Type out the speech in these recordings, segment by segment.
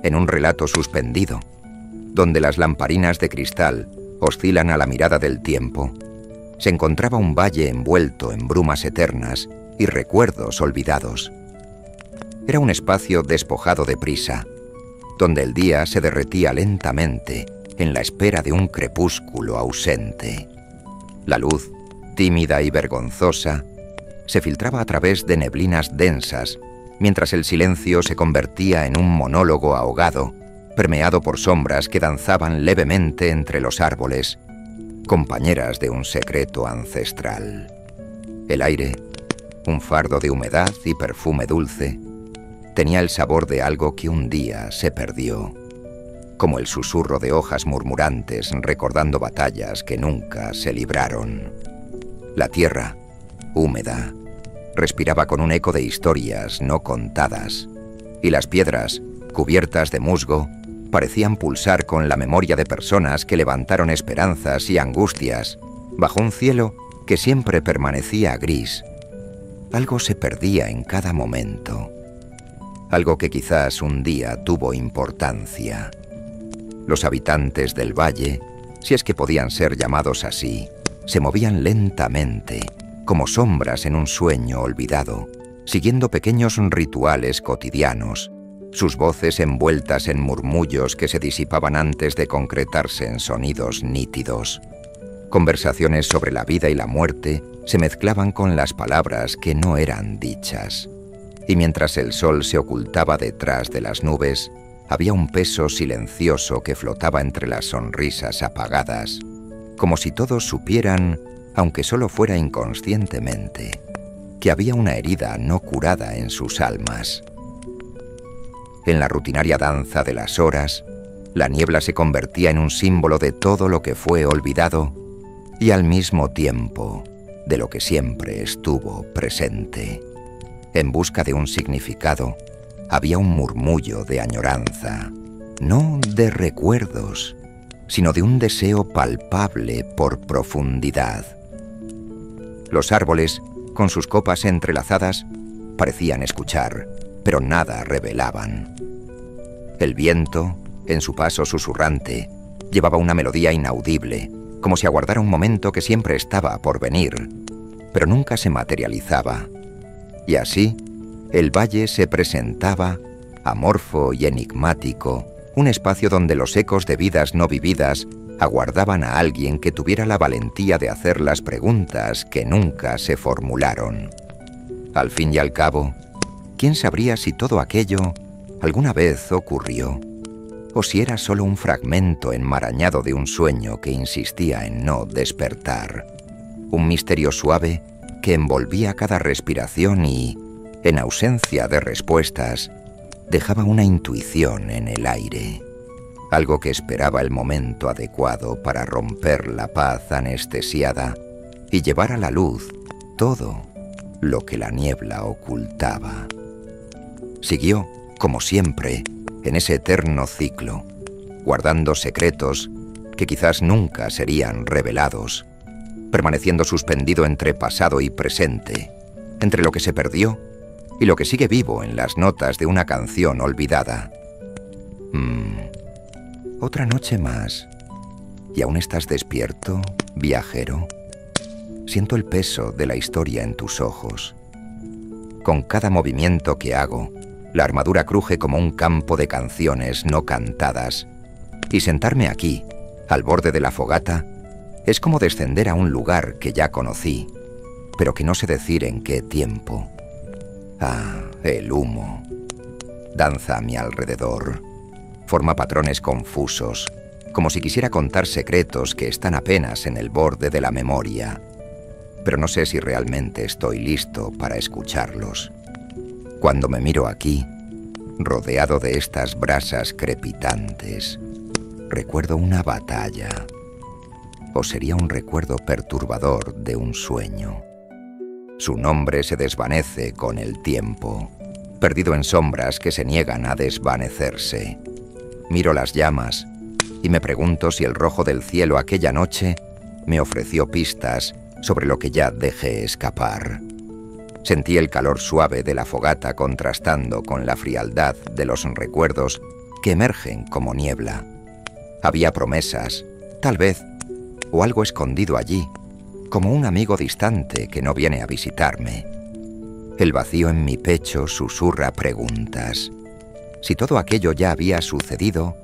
en un relato suspendido, donde las lamparinas de cristal oscilan a la mirada del tiempo, se encontraba un valle envuelto en brumas eternas y recuerdos olvidados. Era un espacio despojado de prisa, donde el día se derretía lentamente en la espera de un crepúsculo ausente. La luz, tímida y vergonzosa, se filtraba a través de neblinas densas, mientras el silencio se convertía en un monólogo ahogado, permeado por sombras que danzaban levemente entre los árboles, compañeras de un secreto ancestral. El aire, un fardo de humedad y perfume dulce, tenía el sabor de algo que un día se perdió, como el susurro de hojas murmurantes recordando batallas que nunca se libraron. La tierra, húmeda, respiraba con un eco de historias no contadas, y las piedras, cubiertas de musgo, parecían pulsar con la memoria de personas que levantaron esperanzas y angustias bajo un cielo que siempre permanecía gris. Algo se perdía en cada momento, algo que quizás un día tuvo importancia. Los habitantes del valle, si es que podían ser llamados así, se movían lentamente, como sombras en un sueño olvidado, siguiendo pequeños rituales cotidianos, sus voces envueltas en murmullos que se disipaban antes de concretarse en sonidos nítidos. Conversaciones sobre la vida y la muerte se mezclaban con las palabras que no eran dichas. Y mientras el sol se ocultaba detrás de las nubes, había un peso silencioso que flotaba entre las sonrisas apagadas, como si todos supieran, aunque solo fuera inconscientemente, que había una herida no curada en sus almas. En la rutinaria danza de las horas, la niebla se convertía en un símbolo de todo lo que fue olvidado y al mismo tiempo de lo que siempre estuvo presente. En busca de un significado, había un murmullo de añoranza, no de recuerdos, sino de un deseo palpable por profundidad. Los árboles, con sus copas entrelazadas, parecían escuchar, pero nada revelaban. El viento, en su paso susurrante, llevaba una melodía inaudible, como si aguardara un momento que siempre estaba por venir, pero nunca se materializaba. Y así, el valle se presentaba, amorfo y enigmático, un espacio donde los ecos de vidas no vividas aguardaban a alguien que tuviera la valentía de hacer las preguntas que nunca se formularon. Al fin y al cabo, ¿quién sabría si todo aquello alguna vez ocurrió? O si era solo un fragmento enmarañado de un sueño que insistía en no despertar. Un misterio suave que envolvía cada respiración y, en ausencia de respuestas, dejaba una intuición en el aire. Algo que esperaba el momento adecuado para romper la paz anestesiada y llevar a la luz todo lo que la niebla ocultaba. Siguió, como siempre, en ese eterno ciclo, guardando secretos que quizás nunca serían revelados, permaneciendo suspendido entre pasado y presente, entre lo que se perdió y lo que sigue vivo en las notas de una canción olvidada. Otra noche más, ¿y aún estás despierto, viajero? Siento el peso de la historia en tus ojos. Con cada movimiento que hago, la armadura cruje como un campo de canciones no cantadas, y sentarme aquí, al borde de la fogata, es como descender a un lugar que ya conocí, pero que no sé decir en qué tiempo. Ah, el humo. Danza a mi alrededor. Forma patrones confusos, como si quisiera contar secretos que están apenas en el borde de la memoria. Pero no sé si realmente estoy listo para escucharlos. Cuando me miro aquí, rodeado de estas brasas crepitantes, recuerdo una batalla. O sería un recuerdo perturbador de un sueño. Su nombre se desvanece con el tiempo, perdido en sombras que se niegan a desvanecerse. Miro las llamas y me pregunto si el rojo del cielo aquella noche me ofreció pistas sobre lo que ya dejé escapar. Sentí el calor suave de la fogata contrastando con la frialdad de los recuerdos que emergen como niebla. Había promesas, tal vez, o algo escondido allí, como un amigo distante que no viene a visitarme. El vacío en mi pecho susurra preguntas. Si todo aquello ya había sucedido,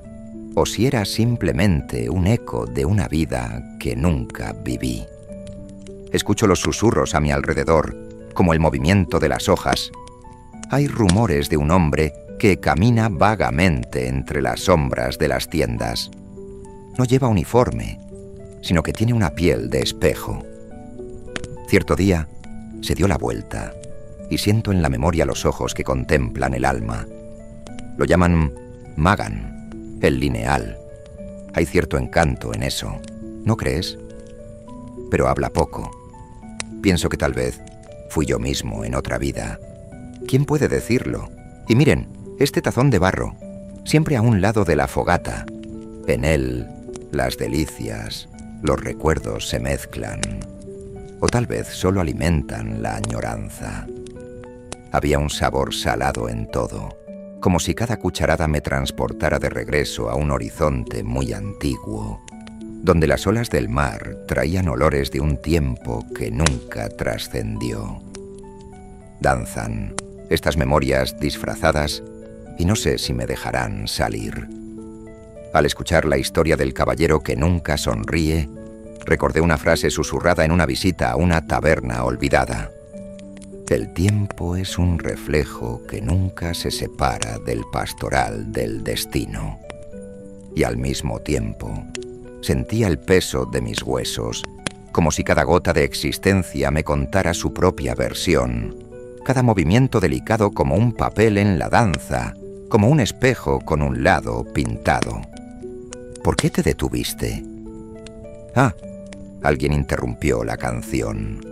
o si era simplemente un eco de una vida que nunca viví. Escucho los susurros a mi alrededor, como el movimiento de las hojas. Hay rumores de un hombre que camina vagamente entre las sombras de las tiendas. No lleva uniforme, sino que tiene una piel de espejo. Cierto día, se dio la vuelta, y siento en la memoria los ojos que contemplan el alma. Lo llaman Magan, el lineal. Hay cierto encanto en eso, ¿no crees? Pero habla poco. Pienso que tal vez fui yo mismo en otra vida. ¿Quién puede decirlo? Y miren, este tazón de barro, siempre a un lado de la fogata. En él, las delicias, los recuerdos se mezclan. O tal vez solo alimentan la añoranza. Había un sabor salado en todo, como si cada cucharada me transportara de regreso a un horizonte muy antiguo, donde las olas del mar traían olores de un tiempo que nunca trascendió. Danzan estas memorias disfrazadas y no sé si me dejarán salir. Al escuchar la historia del caballero que nunca sonríe, recordé una frase susurrada en una visita a una taberna olvidada. El tiempo es un reflejo que nunca se separa del pastoral del destino. Y al mismo tiempo, sentía el peso de mis huesos, como si cada gota de existencia me contara su propia versión, cada movimiento delicado como un papel en la danza, como un espejo con un lado pintado. ¿Por qué te detuviste? Ah, alguien interrumpió la canción.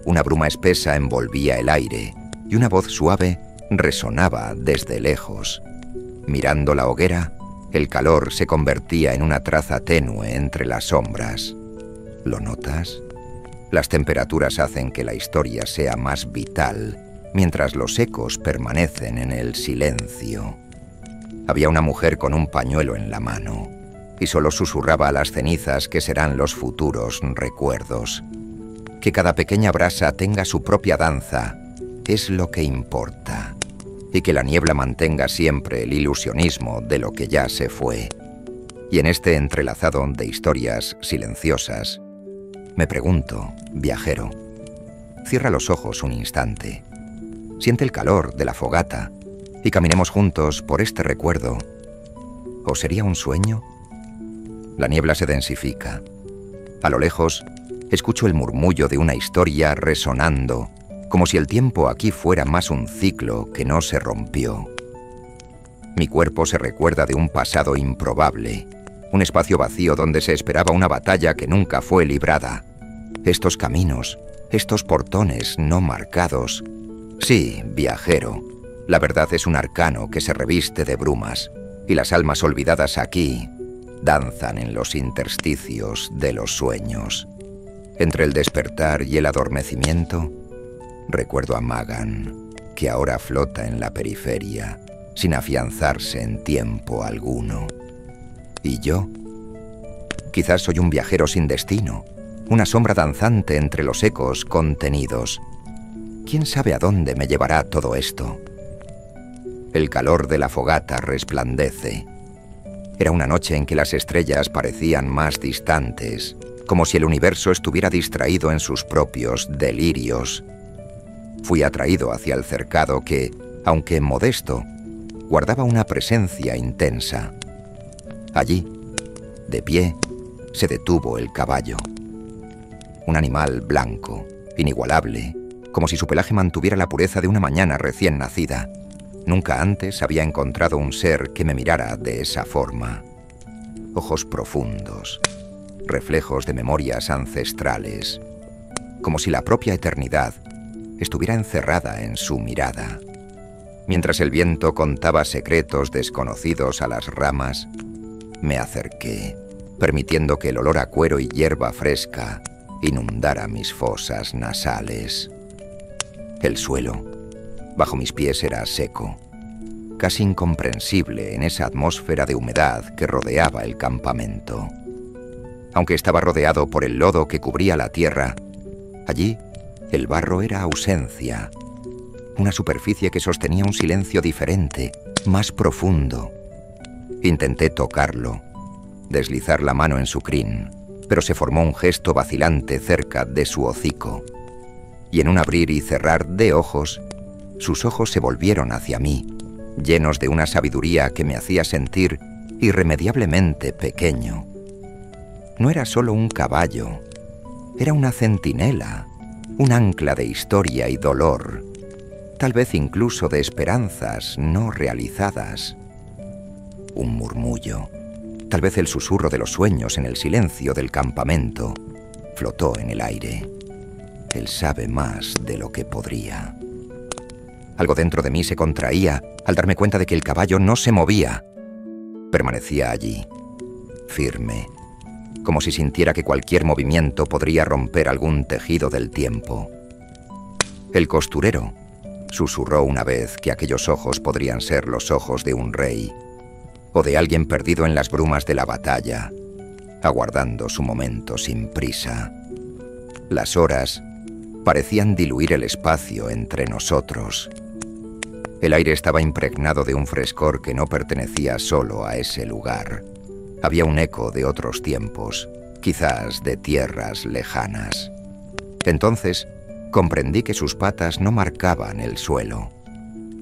Una bruma espesa envolvía el aire y una voz suave resonaba desde lejos. Mirando la hoguera, el calor se convertía en una traza tenue entre las sombras. ¿Lo notas? Las temperaturas hacen que la historia sea más vital, mientras los ecos permanecen en el silencio. Había una mujer con un pañuelo en la mano, y solo susurraba a las cenizas que serán los futuros recuerdos. Que cada pequeña brasa tenga su propia danza es lo que importa, y que la niebla mantenga siempre el ilusionismo de lo que ya se fue. Y en este entrelazado de historias silenciosas, me pregunto, viajero, cierra los ojos un instante, siente el calor de la fogata y caminemos juntos por este recuerdo. ¿O sería un sueño? La niebla se densifica. A lo lejos, escucho el murmullo de una historia resonando, como si el tiempo aquí fuera más un ciclo que no se rompió. Mi cuerpo se recuerda de un pasado improbable, un espacio vacío donde se esperaba una batalla que nunca fue librada. Estos caminos, estos portones no marcados. Sí, viajero, la verdad es un arcano que se reviste de brumas, y las almas olvidadas aquí danzan en los intersticios de los sueños. Entre el despertar y el adormecimiento, recuerdo a Magan, que ahora flota en la periferia, sin afianzarse en tiempo alguno. ¿Y yo? Quizás soy un viajero sin destino, una sombra danzante entre los ecos contenidos. ¿Quién sabe a dónde me llevará todo esto? El calor de la fogata resplandece. Era una noche en que las estrellas parecían más distantes, como si el universo estuviera distraído en sus propios delirios. Fui atraído hacia el cercado que, aunque modesto, guardaba una presencia intensa. Allí, de pie, se detuvo el caballo. Un animal blanco, inigualable, como si su pelaje mantuviera la pureza de una mañana recién nacida. Nunca antes había encontrado un ser que me mirara de esa forma. Ojos profundos, reflejos de memorias ancestrales, como si la propia eternidad estuviera encerrada en su mirada. Mientras el viento contaba secretos desconocidos a las ramas, me acerqué, permitiendo que el olor a cuero y hierba fresca inundara mis fosas nasales. El suelo bajo mis pies era seco. casi incomprensible en esa atmósfera de humedad que rodeaba el campamento. Aunque estaba rodeado por el lodo que cubría la tierra, allí el barro era ausencia, una superficie que sostenía un silencio diferente, más profundo. Intenté tocarlo, deslizar la mano en su crin, pero se formó un gesto vacilante cerca de su hocico. Y en un abrir y cerrar de ojos, sus ojos se volvieron hacia mí, llenos de una sabiduría que me hacía sentir irremediablemente pequeño. No era solo un caballo, era una centinela, un ancla de historia y dolor, tal vez incluso de esperanzas no realizadas. Un murmullo, tal vez el susurro de los sueños en el silencio del campamento, flotó en el aire. Él sabe más de lo que podría. Algo dentro de mí se contraía al darme cuenta de que el caballo no se movía. Permanecía allí, firme, como si sintiera que cualquier movimiento podría romper algún tejido del tiempo. El costurero susurró una vez que aquellos ojos podrían ser los ojos de un rey o de alguien perdido en las brumas de la batalla, aguardando su momento sin prisa. Las horas parecían diluir el espacio entre nosotros. El aire estaba impregnado de un frescor que no pertenecía solo a ese lugar. Había un eco de otros tiempos, quizás de tierras lejanas. Entonces comprendí que sus patas no marcaban el suelo.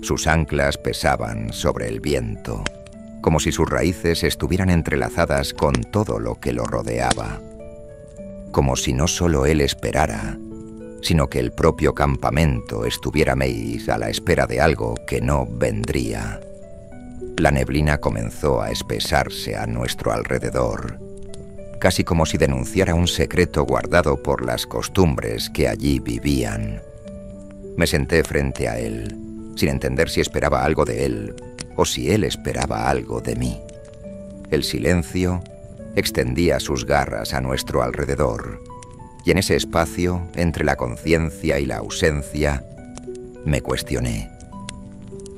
Sus anclas pesaban sobre el viento, como si sus raíces estuvieran entrelazadas con todo lo que lo rodeaba. Como si no solo él esperara, sino que el propio campamento estuviera a la espera de algo que no vendría. La neblina comenzó a espesarse a nuestro alrededor, casi como si denunciara un secreto guardado por las costumbres que allí vivían. Me senté frente a él, sin entender si esperaba algo de él o si él esperaba algo de mí. El silencio extendía sus garras a nuestro alrededor, y en ese espacio, entre la conciencia y la ausencia, me cuestioné: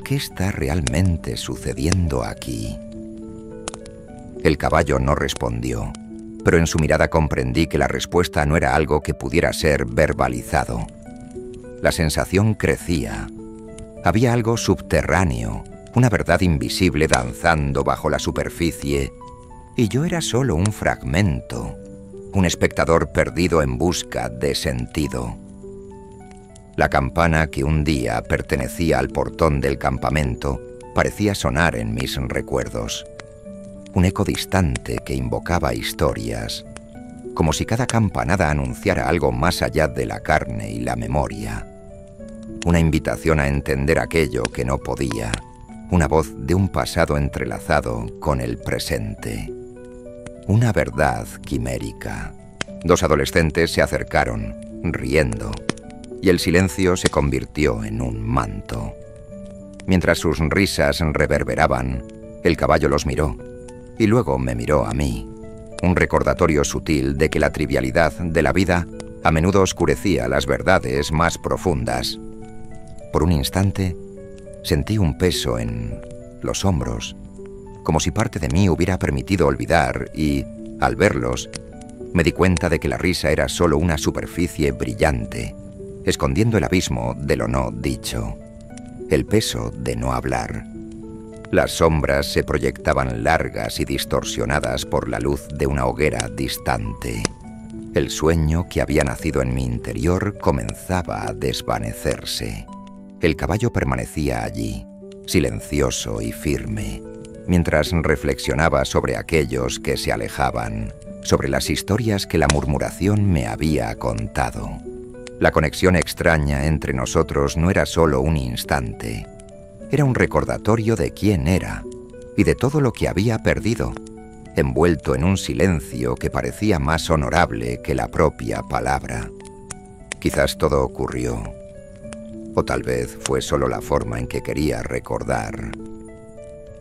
¿qué está realmente sucediendo aquí? El caballo no respondió, pero en su mirada comprendí que la respuesta no era algo que pudiera ser verbalizado. La sensación crecía. Había algo subterráneo, una verdad invisible danzando bajo la superficie, y yo era solo un fragmento, un espectador perdido en busca de sentido. La campana que un día pertenecía al portón del campamento parecía sonar en mis recuerdos. Un eco distante que invocaba historias, como si cada campanada anunciara algo más allá de la carne y la memoria. Una invitación a entender aquello que no podía, una voz de un pasado entrelazado con el presente. Una verdad quimérica. Dos adolescentes se acercaron, riendo, y el silencio se convirtió en un manto. Mientras sus risas reverberaban, el caballo los miró, y luego me miró a mí, un recordatorio sutil de que la trivialidad de la vida a menudo oscurecía las verdades más profundas. Por un instante, sentí un peso en los hombros, como si parte de mí hubiera permitido olvidar y, al verlos, me di cuenta de que la risa era solo una superficie brillante, escondiendo el abismo de lo no dicho, el peso de no hablar. Las sombras se proyectaban largas y distorsionadas por la luz de una hoguera distante. El sueño que había nacido en mi interior comenzaba a desvanecerse. El caballo permanecía allí, silencioso y firme, mientras reflexionaba sobre aquellos que se alejaban, sobre las historias que la murmuración me había contado. La conexión extraña entre nosotros no era solo un instante, era un recordatorio de quién era y de todo lo que había perdido, envuelto en un silencio que parecía más honorable que la propia palabra. Quizás todo ocurrió, o tal vez fue solo la forma en que quería recordar.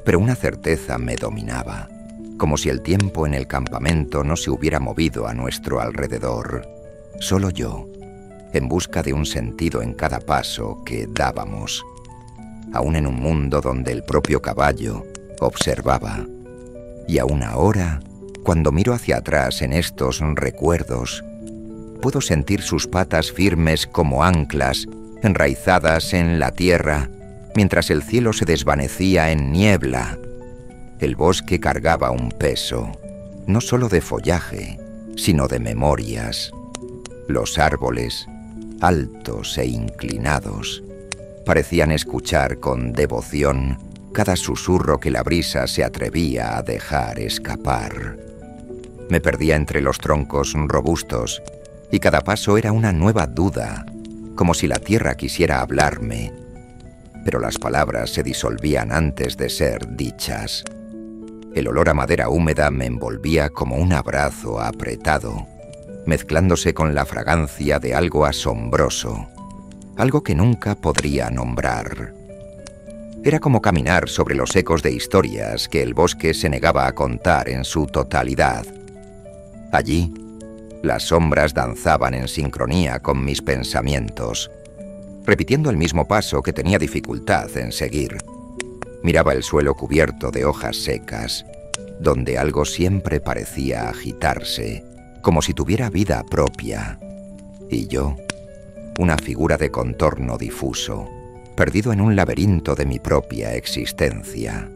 Pero una certeza me dominaba, como si el tiempo en el campamento no se hubiera movido a nuestro alrededor. Solo yo, en busca de un sentido en cada paso que dábamos. aún en un mundo donde el propio caballo observaba. Y aún ahora, cuando miro hacia atrás en estos recuerdos, puedo sentir sus patas firmes como anclas, enraizadas en la tierra, mientras el cielo se desvanecía en niebla. El bosque cargaba un peso, no solo de follaje, sino de memorias. Los árboles, altos e inclinados, parecían escuchar con devoción cada susurro que la brisa se atrevía a dejar escapar. Me perdía entre los troncos robustos, y cada paso era una nueva duda, como si la tierra quisiera hablarme, pero las palabras se disolvían antes de ser dichas. El olor a madera húmeda me envolvía como un abrazo apretado, mezclándose con la fragancia de algo asombroso, algo que nunca podría nombrar. Era como caminar sobre los ecos de historias que el bosque se negaba a contar en su totalidad. Allí, las sombras danzaban en sincronía con mis pensamientos, repitiendo el mismo paso que tenía dificultad en seguir. Miraba el suelo cubierto de hojas secas, donde algo siempre parecía agitarse, como si tuviera vida propia. Y yo, una figura de contorno difuso, perdido en un laberinto de mi propia existencia.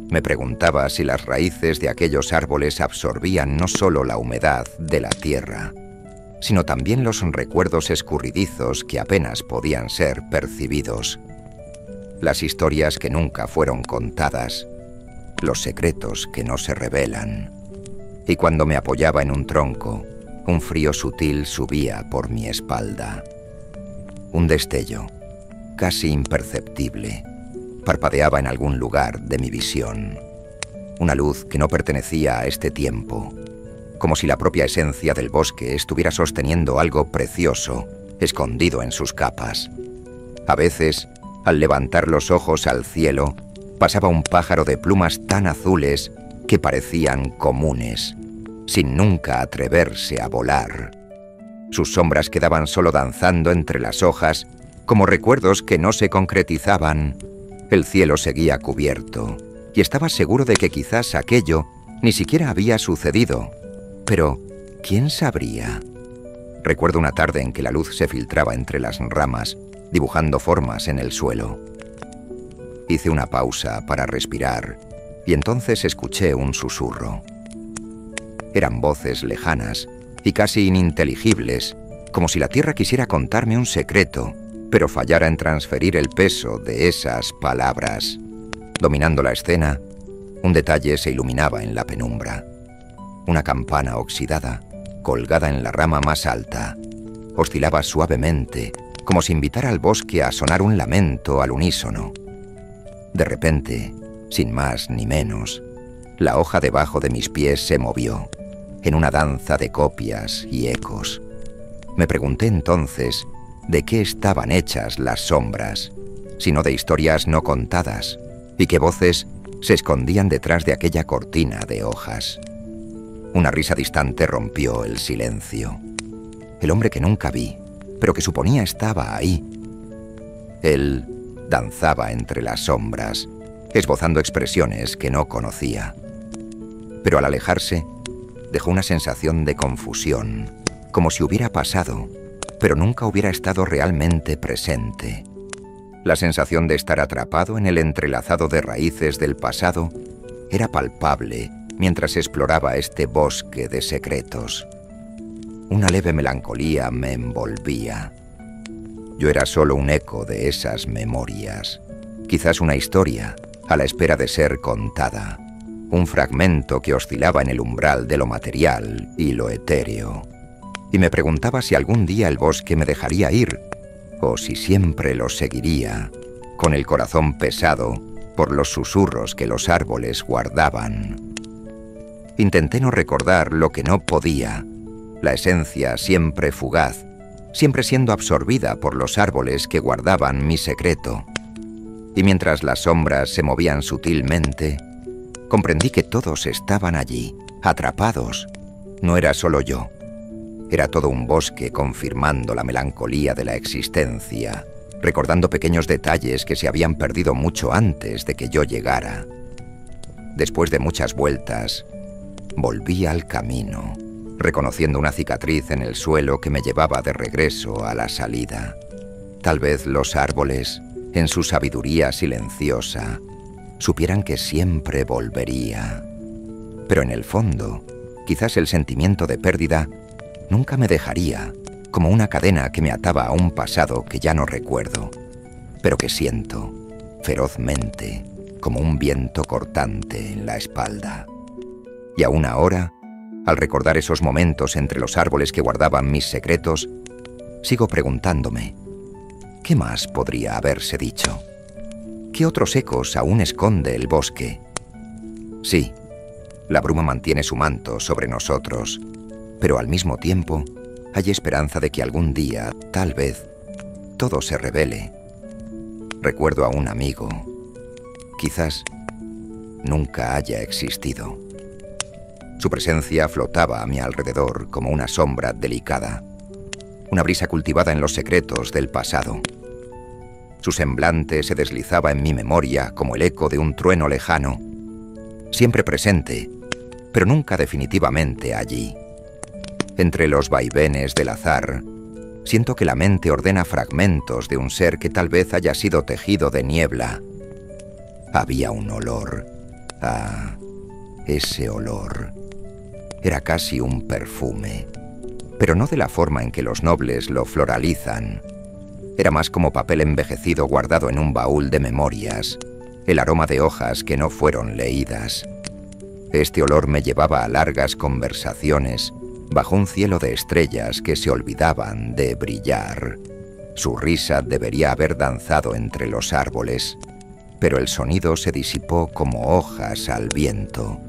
Me preguntaba si las raíces de aquellos árboles absorbían no solo la humedad de la tierra, sino también los recuerdos escurridizos que apenas podían ser percibidos, las historias que nunca fueron contadas, los secretos que no se revelan. Y cuando me apoyaba en un tronco, un frío sutil subía por mi espalda. Un destello, casi imperceptible, parpadeaba en algún lugar de mi visión. Una luz que no pertenecía a este tiempo, como si la propia esencia del bosque estuviera sosteniendo algo precioso, escondido en sus capas. A veces, al levantar los ojos al cielo, pasaba un pájaro de plumas tan azules que parecían comunes, sin nunca atreverse a volar. Sus sombras quedaban solo danzando entre las hojas, como recuerdos que no se concretizaban. El cielo seguía cubierto, y estaba seguro de que quizás aquello ni siquiera había sucedido. Pero, ¿quién sabría? Recuerdo una tarde en que la luz se filtraba entre las ramas, dibujando formas en el suelo. Hice una pausa para respirar, y entonces escuché un susurro. Eran voces lejanas y casi ininteligibles, como si la tierra quisiera contarme un secreto, pero fallara en transferir el peso de esas palabras. Dominando la escena, un detalle se iluminaba en la penumbra. Una campana oxidada, colgada en la rama más alta, oscilaba suavemente, como si invitara al bosque a sonar un lamento al unísono. De repente, sin más ni menos, la hoja debajo de mis pies se movió, en una danza de copias y ecos. Me pregunté entonces de qué estaban hechas las sombras, sino de historias no contadas, y qué voces se escondían detrás de aquella cortina de hojas. Una risa distante rompió el silencio. El hombre que nunca vi, pero que suponía estaba ahí. Él danzaba entre las sombras, esbozando expresiones que no conocía. Pero al alejarse, dejó una sensación de confusión, como si hubiera pasado, pero nunca hubiera estado realmente presente. La sensación de estar atrapado en el entrelazado de raíces del pasado era palpable mientras exploraba este bosque de secretos. Una leve melancolía me envolvía. Yo era solo un eco de esas memorias, quizás una historia a la espera de ser contada, un fragmento que oscilaba en el umbral de lo material y lo etéreo. Y me preguntaba si algún día el bosque me dejaría ir, o si siempre lo seguiría, con el corazón pesado por los susurros que los árboles guardaban. Intenté no recordar lo que no podía, la esencia siempre fugaz, siempre siendo absorbida por los árboles que guardaban mi secreto. Y mientras las sombras se movían sutilmente, comprendí que todos estaban allí, atrapados. No era solo yo. Era todo un bosque confirmando la melancolía de la existencia, recordando pequeños detalles que se habían perdido mucho antes de que yo llegara. Después de muchas vueltas, volví al camino, reconociendo una cicatriz en el suelo que me llevaba de regreso a la salida. Tal vez los árboles, en su sabiduría silenciosa, supieran que siempre volvería. Pero en el fondo, quizás el sentimiento de pérdida nunca me dejaría, como una cadena que me ataba a un pasado que ya no recuerdo, pero que siento ferozmente, como un viento cortante en la espalda. Y aún ahora, al recordar esos momentos entre los árboles que guardaban mis secretos, sigo preguntándome, ¿qué más podría haberse dicho? ¿Qué otros ecos aún esconde el bosque? Sí, la bruma mantiene su manto sobre nosotros, pero al mismo tiempo hay esperanza de que algún día, tal vez, todo se revele. Recuerdo a un amigo. Quizás nunca haya existido. Su presencia flotaba a mi alrededor como una sombra delicada, una brisa cultivada en los secretos del pasado. Su semblante se deslizaba en mi memoria como el eco de un trueno lejano, siempre presente, pero nunca definitivamente allí. Entre los vaivenes del azar, siento que la mente ordena fragmentos de un ser que tal vez haya sido tejido de niebla. Había un olor. Ah, ese olor. Era casi un perfume, pero no de la forma en que los nobles lo floralizan. Era más como papel envejecido guardado en un baúl de memorias, el aroma de hojas que no fueron leídas. Este olor me llevaba a largas conversaciones bajo un cielo de estrellas que se olvidaban de brillar. Su risa debería haber danzado entre los árboles, pero el sonido se disipó como hojas al viento,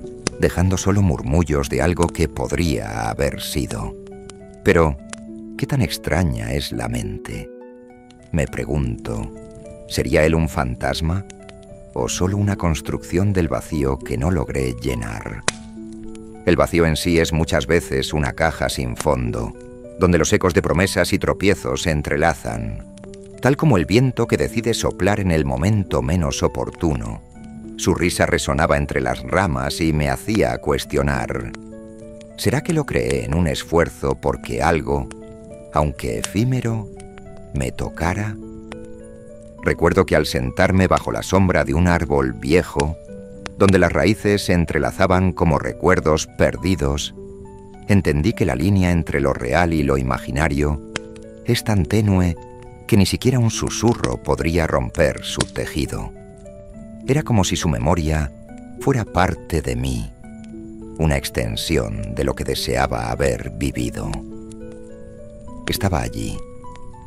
dejando solo murmullos de algo que podría haber sido. Pero, ¿qué tan extraña es la mente? Me pregunto, ¿sería él un fantasma o solo una construcción del vacío que no logré llenar? El vacío en sí es muchas veces una caja sin fondo, donde los ecos de promesas y tropiezos se entrelazan, tal como el viento que decide soplar en el momento menos oportuno. Su risa resonaba entre las ramas y me hacía cuestionar. ¿Será que lo creé en un esfuerzo porque algo, aunque efímero, me tocara? Recuerdo que al sentarme bajo la sombra de un árbol viejo, donde las raíces se entrelazaban como recuerdos perdidos, entendí que la línea entre lo real y lo imaginario es tan tenue que ni siquiera un susurro podría romper su tejido. Era como si su memoria fuera parte de mí, una extensión de lo que deseaba haber vivido. Estaba allí,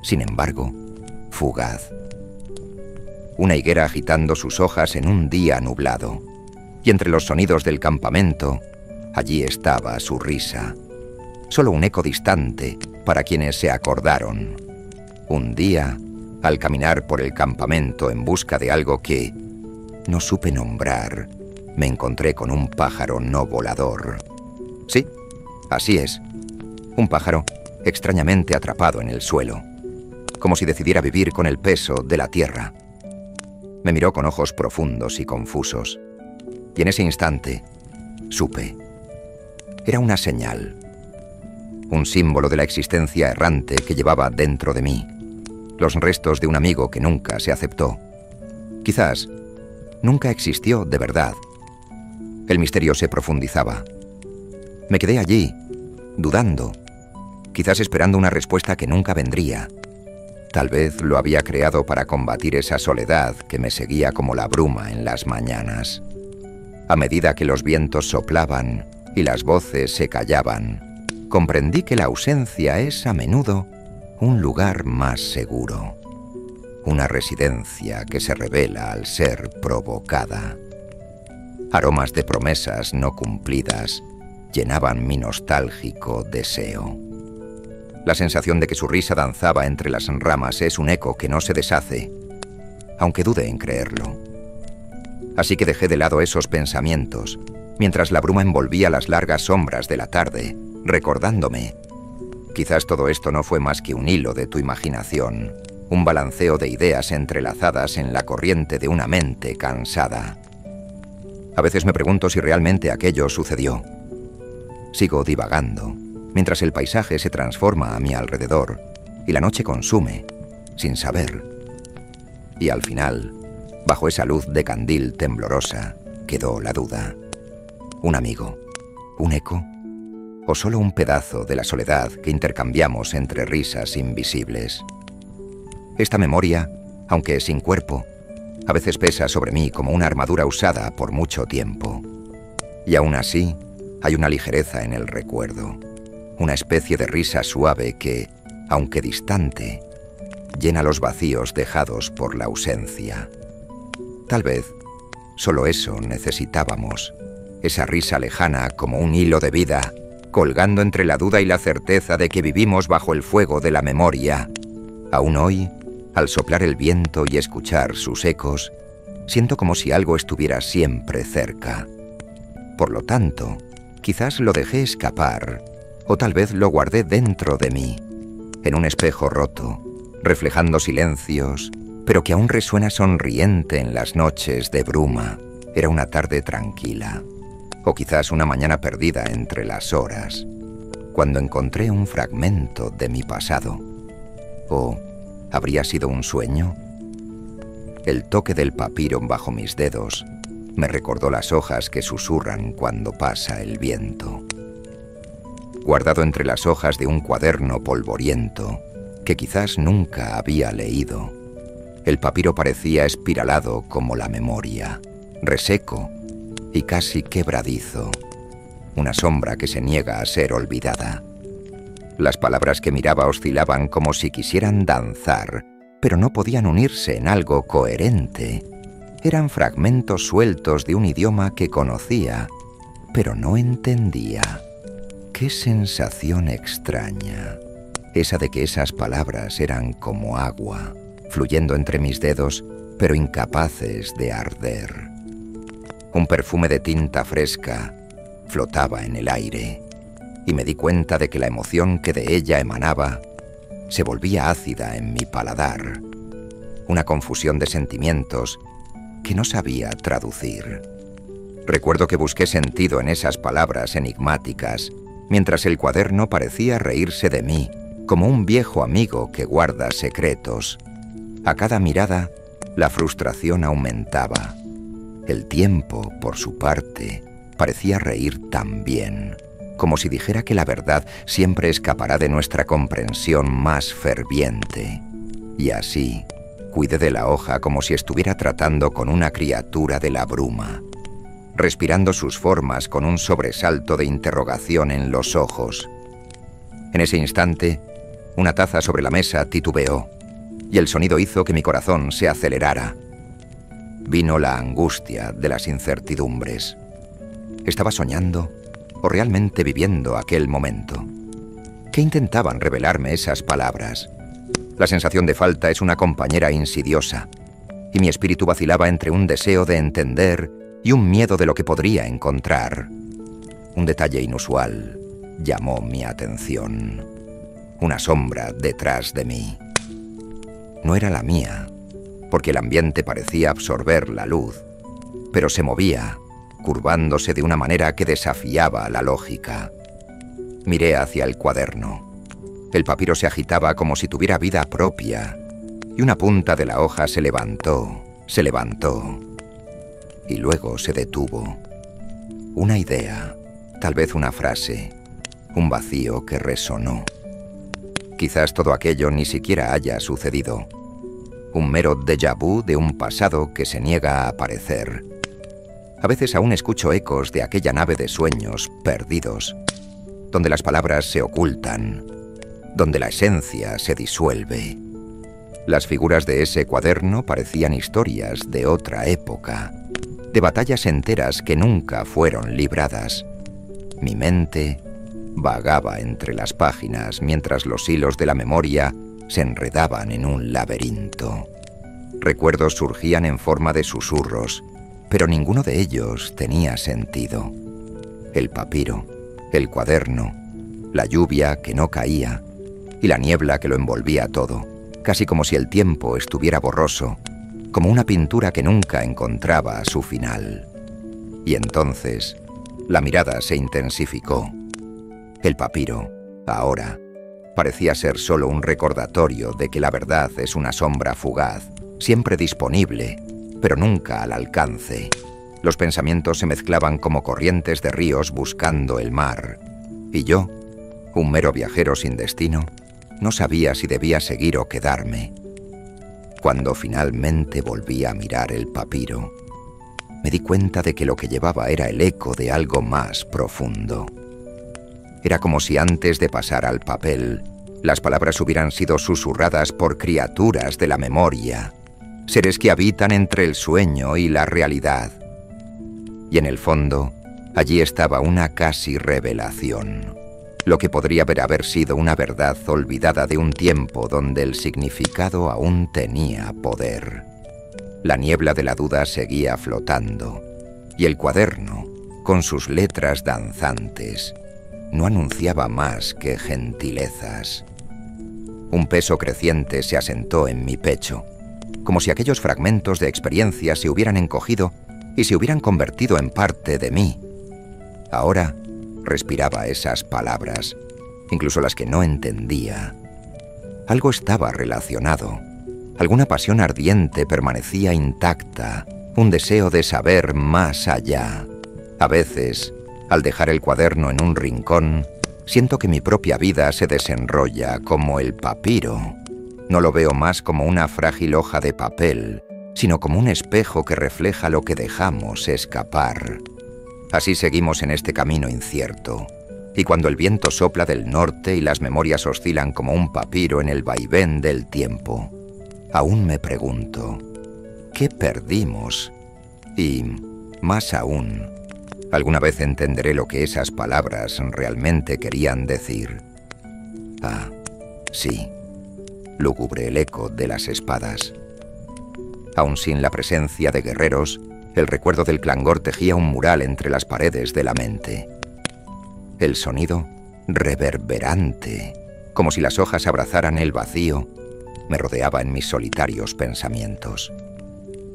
sin embargo, fugaz. Una higuera agitando sus hojas en un día nublado, y entre los sonidos del campamento, allí estaba su risa, solo un eco distante para quienes se acordaron. Un día, al caminar por el campamento en busca de algo que no supe nombrar, me encontré con un pájaro no volador. Sí, así es, un pájaro extrañamente atrapado en el suelo, como si decidiera vivir con el peso de la tierra. Me miró con ojos profundos y confusos, y en ese instante supe. Era una señal, un símbolo de la existencia errante que llevaba dentro de mí, los restos de un amigo que nunca se aceptó. Quizás nunca existió de verdad. El misterio se profundizaba. Me quedé allí, dudando, quizás esperando una respuesta que nunca vendría. Tal vez lo había creado para combatir esa soledad que me seguía como la bruma en las mañanas. A medida que los vientos soplaban y las voces se callaban, comprendí que la ausencia es a menudo un lugar más seguro, una residencia que se revela al ser provocada. Aromas de promesas no cumplidas llenaban mi nostálgico deseo. La sensación de que su risa danzaba entre las ramas es un eco que no se deshace, aunque dude en creerlo. Así que dejé de lado esos pensamientos, mientras la bruma envolvía las largas sombras de la tarde, recordándome: quizás todo esto no fue más que un hilo de tu imaginación, un balanceo de ideas entrelazadas en la corriente de una mente cansada. A veces me pregunto si realmente aquello sucedió. Sigo divagando, mientras el paisaje se transforma a mi alrededor y la noche consume, sin saber. Y al final, bajo esa luz de candil temblorosa, quedó la duda. ¿Un amigo? ¿Un eco? ¿O solo un pedazo de la soledad que intercambiamos entre risas invisibles? Esta memoria, aunque sin cuerpo, a veces pesa sobre mí como una armadura usada por mucho tiempo. Y aún así, hay una ligereza en el recuerdo, una especie de risa suave que, aunque distante, llena los vacíos dejados por la ausencia. Tal vez solo eso necesitábamos, esa risa lejana como un hilo de vida, colgando entre la duda y la certeza de que vivimos bajo el fuego de la memoria. Aún hoy, al soplar el viento y escuchar sus ecos, siento como si algo estuviera siempre cerca. Por lo tanto, quizás lo dejé escapar, o tal vez lo guardé dentro de mí, en un espejo roto, reflejando silencios, pero que aún resuena sonriente en las noches de bruma. Era una tarde tranquila, o quizás una mañana perdida entre las horas, cuando encontré un fragmento de mi pasado. ¿O habría sido un sueño? El toque del papiro bajo mis dedos me recordó las hojas que susurran cuando pasa el viento. Guardado entre las hojas de un cuaderno polvoriento que quizás nunca había leído, el papiro parecía espiralado como la memoria, reseco y casi quebradizo, una sombra que se niega a ser olvidada. Las palabras que miraba oscilaban como si quisieran danzar, pero no podían unirse en algo coherente. Eran fragmentos sueltos de un idioma que conocía, pero no entendía. ¡Qué sensación extraña! Esa de que esas palabras eran como agua, fluyendo entre mis dedos, pero incapaces de arder. Un perfume de tinta fresca flotaba en el aire, y me di cuenta de que la emoción que de ella emanaba se volvía ácida en mi paladar, una confusión de sentimientos que no sabía traducir. Recuerdo que busqué sentido en esas palabras enigmáticas, mientras el cuaderno parecía reírse de mí, como un viejo amigo que guarda secretos. A cada mirada, la frustración aumentaba. El tiempo, por su parte, parecía reír también, como si dijera que la verdad siempre escapará de nuestra comprensión más ferviente. Y así, cuidé de la hoja como si estuviera tratando con una criatura de la bruma, respirando sus formas con un sobresalto de interrogación en los ojos. En ese instante, una taza sobre la mesa titubeó, y el sonido hizo que mi corazón se acelerara. Vino la angustia de las incertidumbres. ¿Estaba soñando o realmente viviendo aquel momento? ¿Qué intentaban revelarme esas palabras? La sensación de falta es una compañera insidiosa, y mi espíritu vacilaba entre un deseo de entender y un miedo de lo que podría encontrar. Un detalle inusual llamó mi atención. Una sombra detrás de mí. No era la mía, porque el ambiente parecía absorber la luz, pero se movía, curvándose de una manera que desafiaba la lógica. Miré hacia el cuaderno. El papiro se agitaba como si tuviera vida propia, y una punta de la hoja se levantó, y luego se detuvo. Una idea, tal vez una frase, un vacío que resonó. Quizás todo aquello ni siquiera haya sucedido. Un mero déjà vu de un pasado que se niega a aparecer. A veces aún escucho ecos de aquella nave de sueños perdidos, donde las palabras se ocultan, donde la esencia se disuelve. Las figuras de ese cuaderno parecían historias de otra época, de batallas enteras que nunca fueron libradas. Mi mente vagaba entre las páginas mientras los hilos de la memoria se enredaban en un laberinto. Recuerdos surgían en forma de susurros, pero ninguno de ellos tenía sentido. El papiro, el cuaderno, la lluvia que no caía y la niebla que lo envolvía todo, casi como si el tiempo estuviera borroso, como una pintura que nunca encontraba su final. Y entonces, la mirada se intensificó. El papiro, ahora, parecía ser solo un recordatorio de que la verdad es una sombra fugaz, siempre disponible, pero nunca al alcance. Los pensamientos se mezclaban como corrientes de ríos buscando el mar. Y yo, un mero viajero sin destino, no sabía si debía seguir o quedarme. Cuando finalmente volví a mirar el papiro, me di cuenta de que lo que llevaba era el eco de algo más profundo. Era como si antes de pasar al papel, las palabras hubieran sido susurradas por criaturas de la memoria, seres que habitan entre el sueño y la realidad. Y en el fondo, allí estaba una casi revelación, lo que podría haber sido una verdad olvidada de un tiempo donde el significado aún tenía poder. La niebla de la duda seguía flotando, y el cuaderno, con sus letras danzantes, no anunciaba más que gentilezas. Un peso creciente se asentó en mi pecho, como si aquellos fragmentos de experiencia se hubieran encogido y se hubieran convertido en parte de mí. Ahora respiraba esas palabras, incluso las que no entendía. Algo estaba relacionado. Alguna pasión ardiente permanecía intacta, un deseo de saber más allá. A veces, al dejar el cuaderno en un rincón, siento que mi propia vida se desenrolla como el papiro. No lo veo más como una frágil hoja de papel, sino como un espejo que refleja lo que dejamos escapar. Así seguimos en este camino incierto, y cuando el viento sopla del norte y las memorias oscilan como un papiro en el vaivén del tiempo, aún me pregunto, ¿qué perdimos? Y, más aún, ¿alguna vez entenderé lo que esas palabras realmente querían decir? Ah, sí, lúgubre el eco de las espadas. Aún sin la presencia de guerreros, el recuerdo del clangor tejía un mural entre las paredes de la mente. El sonido, reverberante, como si las hojas abrazaran el vacío, me rodeaba en mis solitarios pensamientos.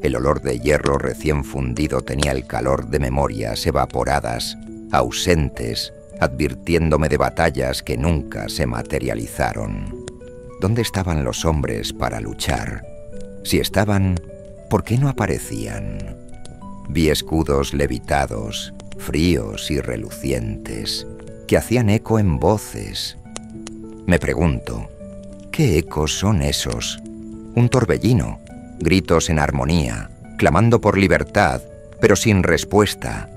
El olor de hierro recién fundido tenía el calor de memorias evaporadas, ausentes, advirtiéndome de batallas que nunca se materializaron. ¿Dónde estaban los hombres para luchar? Si estaban, ¿por qué no aparecían? Vi escudos levitados, fríos y relucientes, que hacían eco en voces. Me pregunto, ¿qué ecos son esos? Un torbellino, gritos en armonía, clamando por libertad, pero sin respuesta.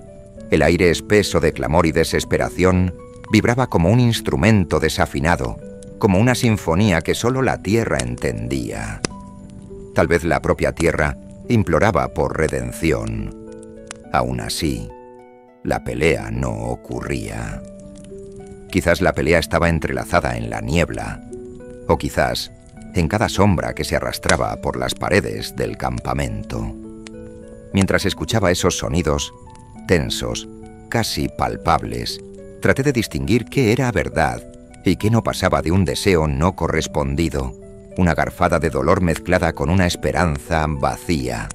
El aire espeso de clamor y desesperación vibraba como un instrumento desafinado, como una sinfonía que solo la tierra entendía. Tal vez la propia tierra imploraba por redención. Aún así, la pelea no ocurría. Quizás la pelea estaba entrelazada en la niebla, o quizás en cada sombra que se arrastraba por las paredes del campamento. Mientras escuchaba esos sonidos, tensos, casi palpables, traté de distinguir qué era verdad y qué no pasaba de un deseo no correspondido, una garfada de dolor mezclada con una esperanza vacía.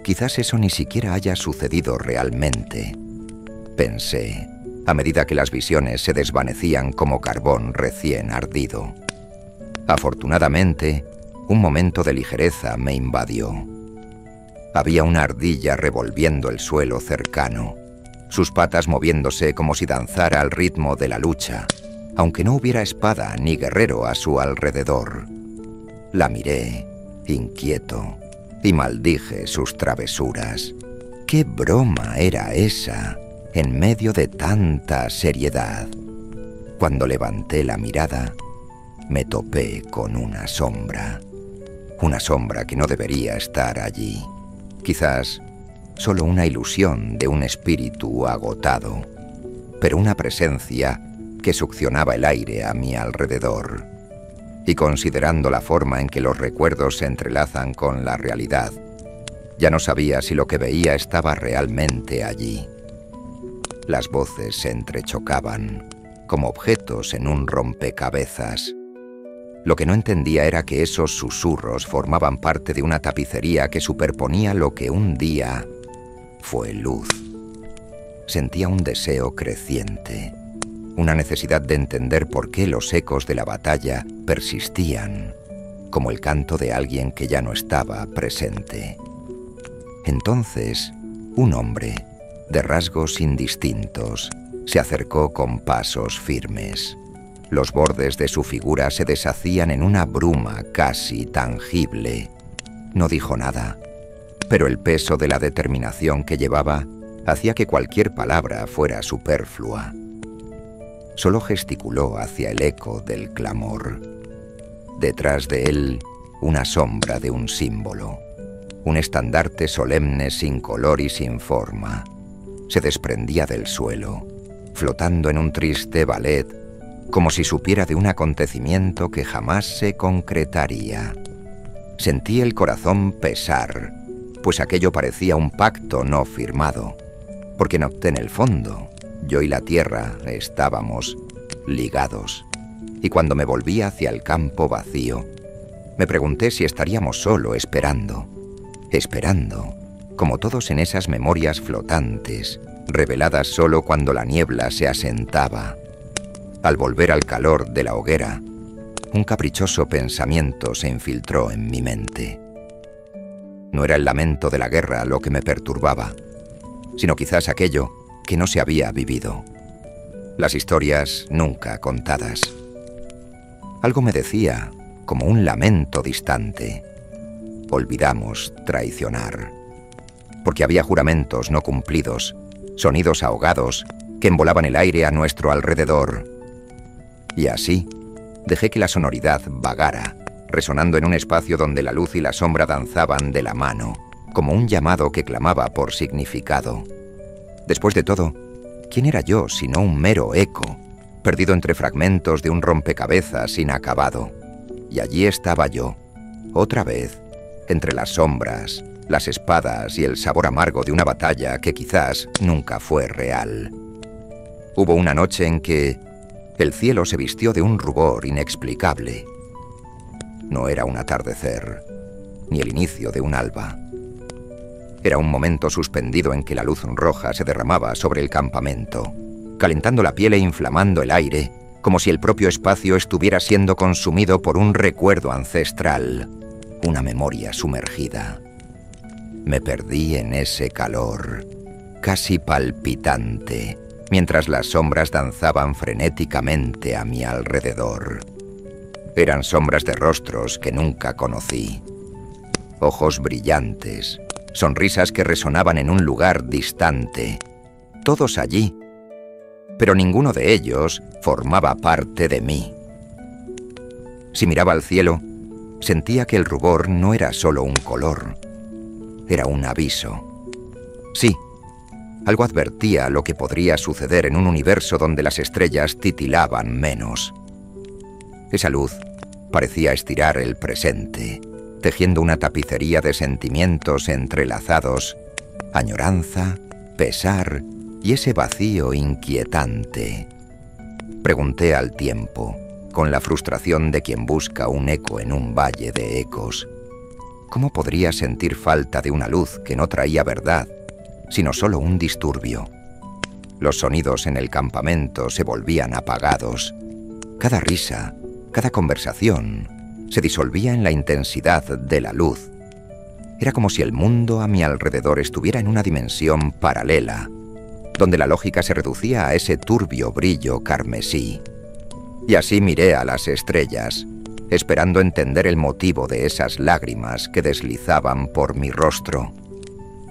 Quizás eso ni siquiera haya sucedido realmente, pensé, a medida que las visiones se desvanecían como carbón recién ardido. Afortunadamente, un momento de ligereza me invadió. Había una ardilla revolviendo el suelo cercano, sus patas moviéndose como si danzara al ritmo de la lucha, aunque no hubiera espada ni guerrero a su alrededor. La miré, inquieto, y maldije sus travesuras. ¿Qué broma era esa, en medio de tanta seriedad? Cuando levanté la mirada, me topé con una sombra que no debería estar allí. Quizás solo una ilusión de un espíritu agotado, pero una presencia que succionaba el aire a mi alrededor. Y considerando la forma en que los recuerdos se entrelazan con la realidad, ya no sabía si lo que veía estaba realmente allí. Las voces se entrechocaban, como objetos en un rompecabezas. Lo que no entendía era que esos susurros formaban parte de una tapicería que superponía lo que un día fue luz. Sentía un deseo creciente, una necesidad de entender por qué los ecos de la batalla persistían, como el canto de alguien que ya no estaba presente. Entonces, un hombre, de rasgos indistintos, se acercó con pasos firmes. Los bordes de su figura se deshacían en una bruma casi tangible. No dijo nada, pero el peso de la determinación que llevaba hacía que cualquier palabra fuera superflua. Solo gesticuló hacia el eco del clamor. Detrás de él, una sombra de un símbolo, un estandarte solemne sin color y sin forma. Se desprendía del suelo, flotando en un triste ballet, como si supiera de un acontecimiento que jamás se concretaría. Sentí el corazón pesar, pues aquello parecía un pacto no firmado, porque noté en el fondo, yo y la tierra estábamos ligados, y cuando me volví hacia el campo vacío, me pregunté si estaríamos solo esperando, como todos en esas memorias flotantes, reveladas solo cuando la niebla se asentaba. Al volver al calor de la hoguera, un caprichoso pensamiento se infiltró en mi mente. No era el lamento de la guerra lo que me perturbaba, sino quizás aquello que no se había vivido. Las historias nunca contadas. Algo me decía, como un lamento distante: olvidamos traicionar. Porque había juramentos no cumplidos, sonidos ahogados que envolaban el aire a nuestro alrededor. Y así, dejé que la sonoridad vagara, resonando en un espacio donde la luz y la sombra danzaban de la mano, como un llamado que clamaba por significado. Después de todo, ¿quién era yo sino un mero eco, perdido entre fragmentos de un rompecabezas inacabado? Y allí estaba yo, otra vez, entre las sombras, las espadas y el sabor amargo de una batalla que quizás nunca fue real. Hubo una noche en que el cielo se vistió de un rubor inexplicable. No era un atardecer, ni el inicio de un alba. Era un momento suspendido en que la luz roja se derramaba sobre el campamento, calentando la piel e inflamando el aire, como si el propio espacio estuviera siendo consumido por un recuerdo ancestral, una memoria sumergida. Me perdí en ese calor, casi palpitante, mientras las sombras danzaban frenéticamente a mi alrededor. Eran sombras de rostros que nunca conocí. Ojos brillantes, sonrisas que resonaban en un lugar distante. Todos allí, pero ninguno de ellos formaba parte de mí. Si miraba al cielo, sentía que el rubor no era solo un color, era un aviso. Sí, algo advertía lo que podría suceder en un universo donde las estrellas titilaban menos. Esa luz parecía estirar el presente, tejiendo una tapicería de sentimientos entrelazados, añoranza, pesar y ese vacío inquietante. Pregunté al tiempo, con la frustración de quien busca un eco en un valle de ecos, ¿cómo podría sentir falta de una luz que no traía verdad, sino solo un disturbio? Los sonidos en el campamento se volvían apagados. Cada risa, cada conversación, se disolvía en la intensidad de la luz. Era como si el mundo a mi alrededor estuviera en una dimensión paralela, donde la lógica se reducía a ese turbio brillo carmesí. Y así miré a las estrellas, esperando entender el motivo de esas lágrimas que deslizaban por mi rostro.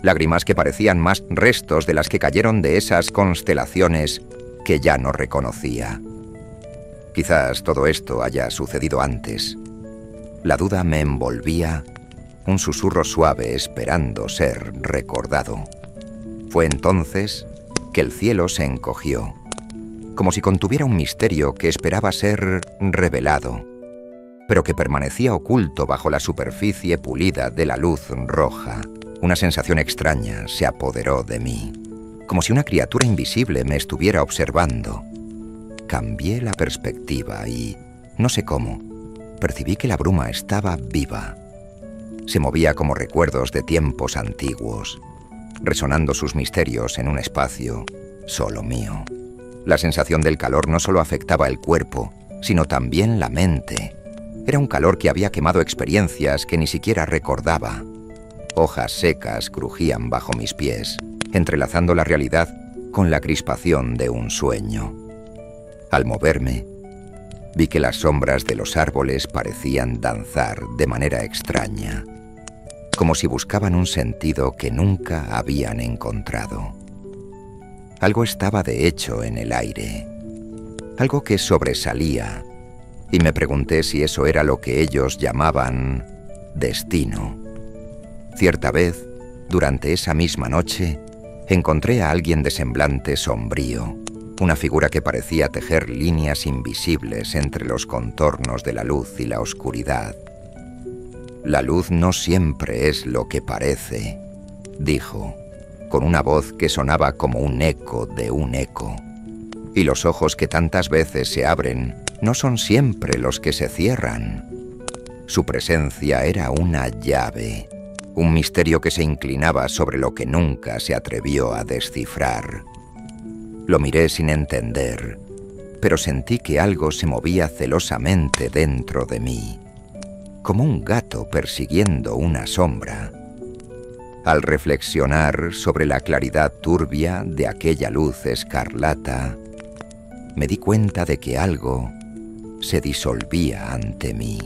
Lágrimas que parecían más restos de las que cayeron de esas constelaciones que ya no reconocía. Quizás todo esto haya sucedido antes. La duda me envolvía, un susurro suave esperando ser recordado. Fue entonces que el cielo se encogió, como si contuviera un misterio que esperaba ser revelado, pero que permanecía oculto bajo la superficie pulida de la luz roja. Una sensación extraña se apoderó de mí, como si una criatura invisible me estuviera observando. Cambié la perspectiva y, no sé cómo, percibí que la bruma estaba viva. Se movía como recuerdos de tiempos antiguos, resonando sus misterios en un espacio solo mío. La sensación del calor no solo afectaba el cuerpo, sino también la mente. Era un calor que había quemado experiencias que ni siquiera recordaba. Hojas secas crujían bajo mis pies, entrelazando la realidad con la crispación de un sueño. Al moverme, vi que las sombras de los árboles parecían danzar de manera extraña, como si buscaban un sentido que nunca habían encontrado. Algo estaba de hecho en el aire, algo que sobresalía, y me pregunté si eso era lo que ellos llamaban destino. Cierta vez, durante esa misma noche, encontré a alguien de semblante sombrío, una figura que parecía tejer líneas invisibles entre los contornos de la luz y la oscuridad. «La luz no siempre es lo que parece», dijo, con una voz que sonaba como un eco de un eco. «Y los ojos que tantas veces se abren no son siempre los que se cierran». Su presencia era una llave, un misterio que se inclinaba sobre lo que nunca se atrevió a descifrar. Lo miré sin entender, pero sentí que algo se movía celosamente dentro de mí, como un gato persiguiendo una sombra. Al reflexionar sobre la claridad turbia de aquella luz escarlata, me di cuenta de que algo se disolvía ante mí.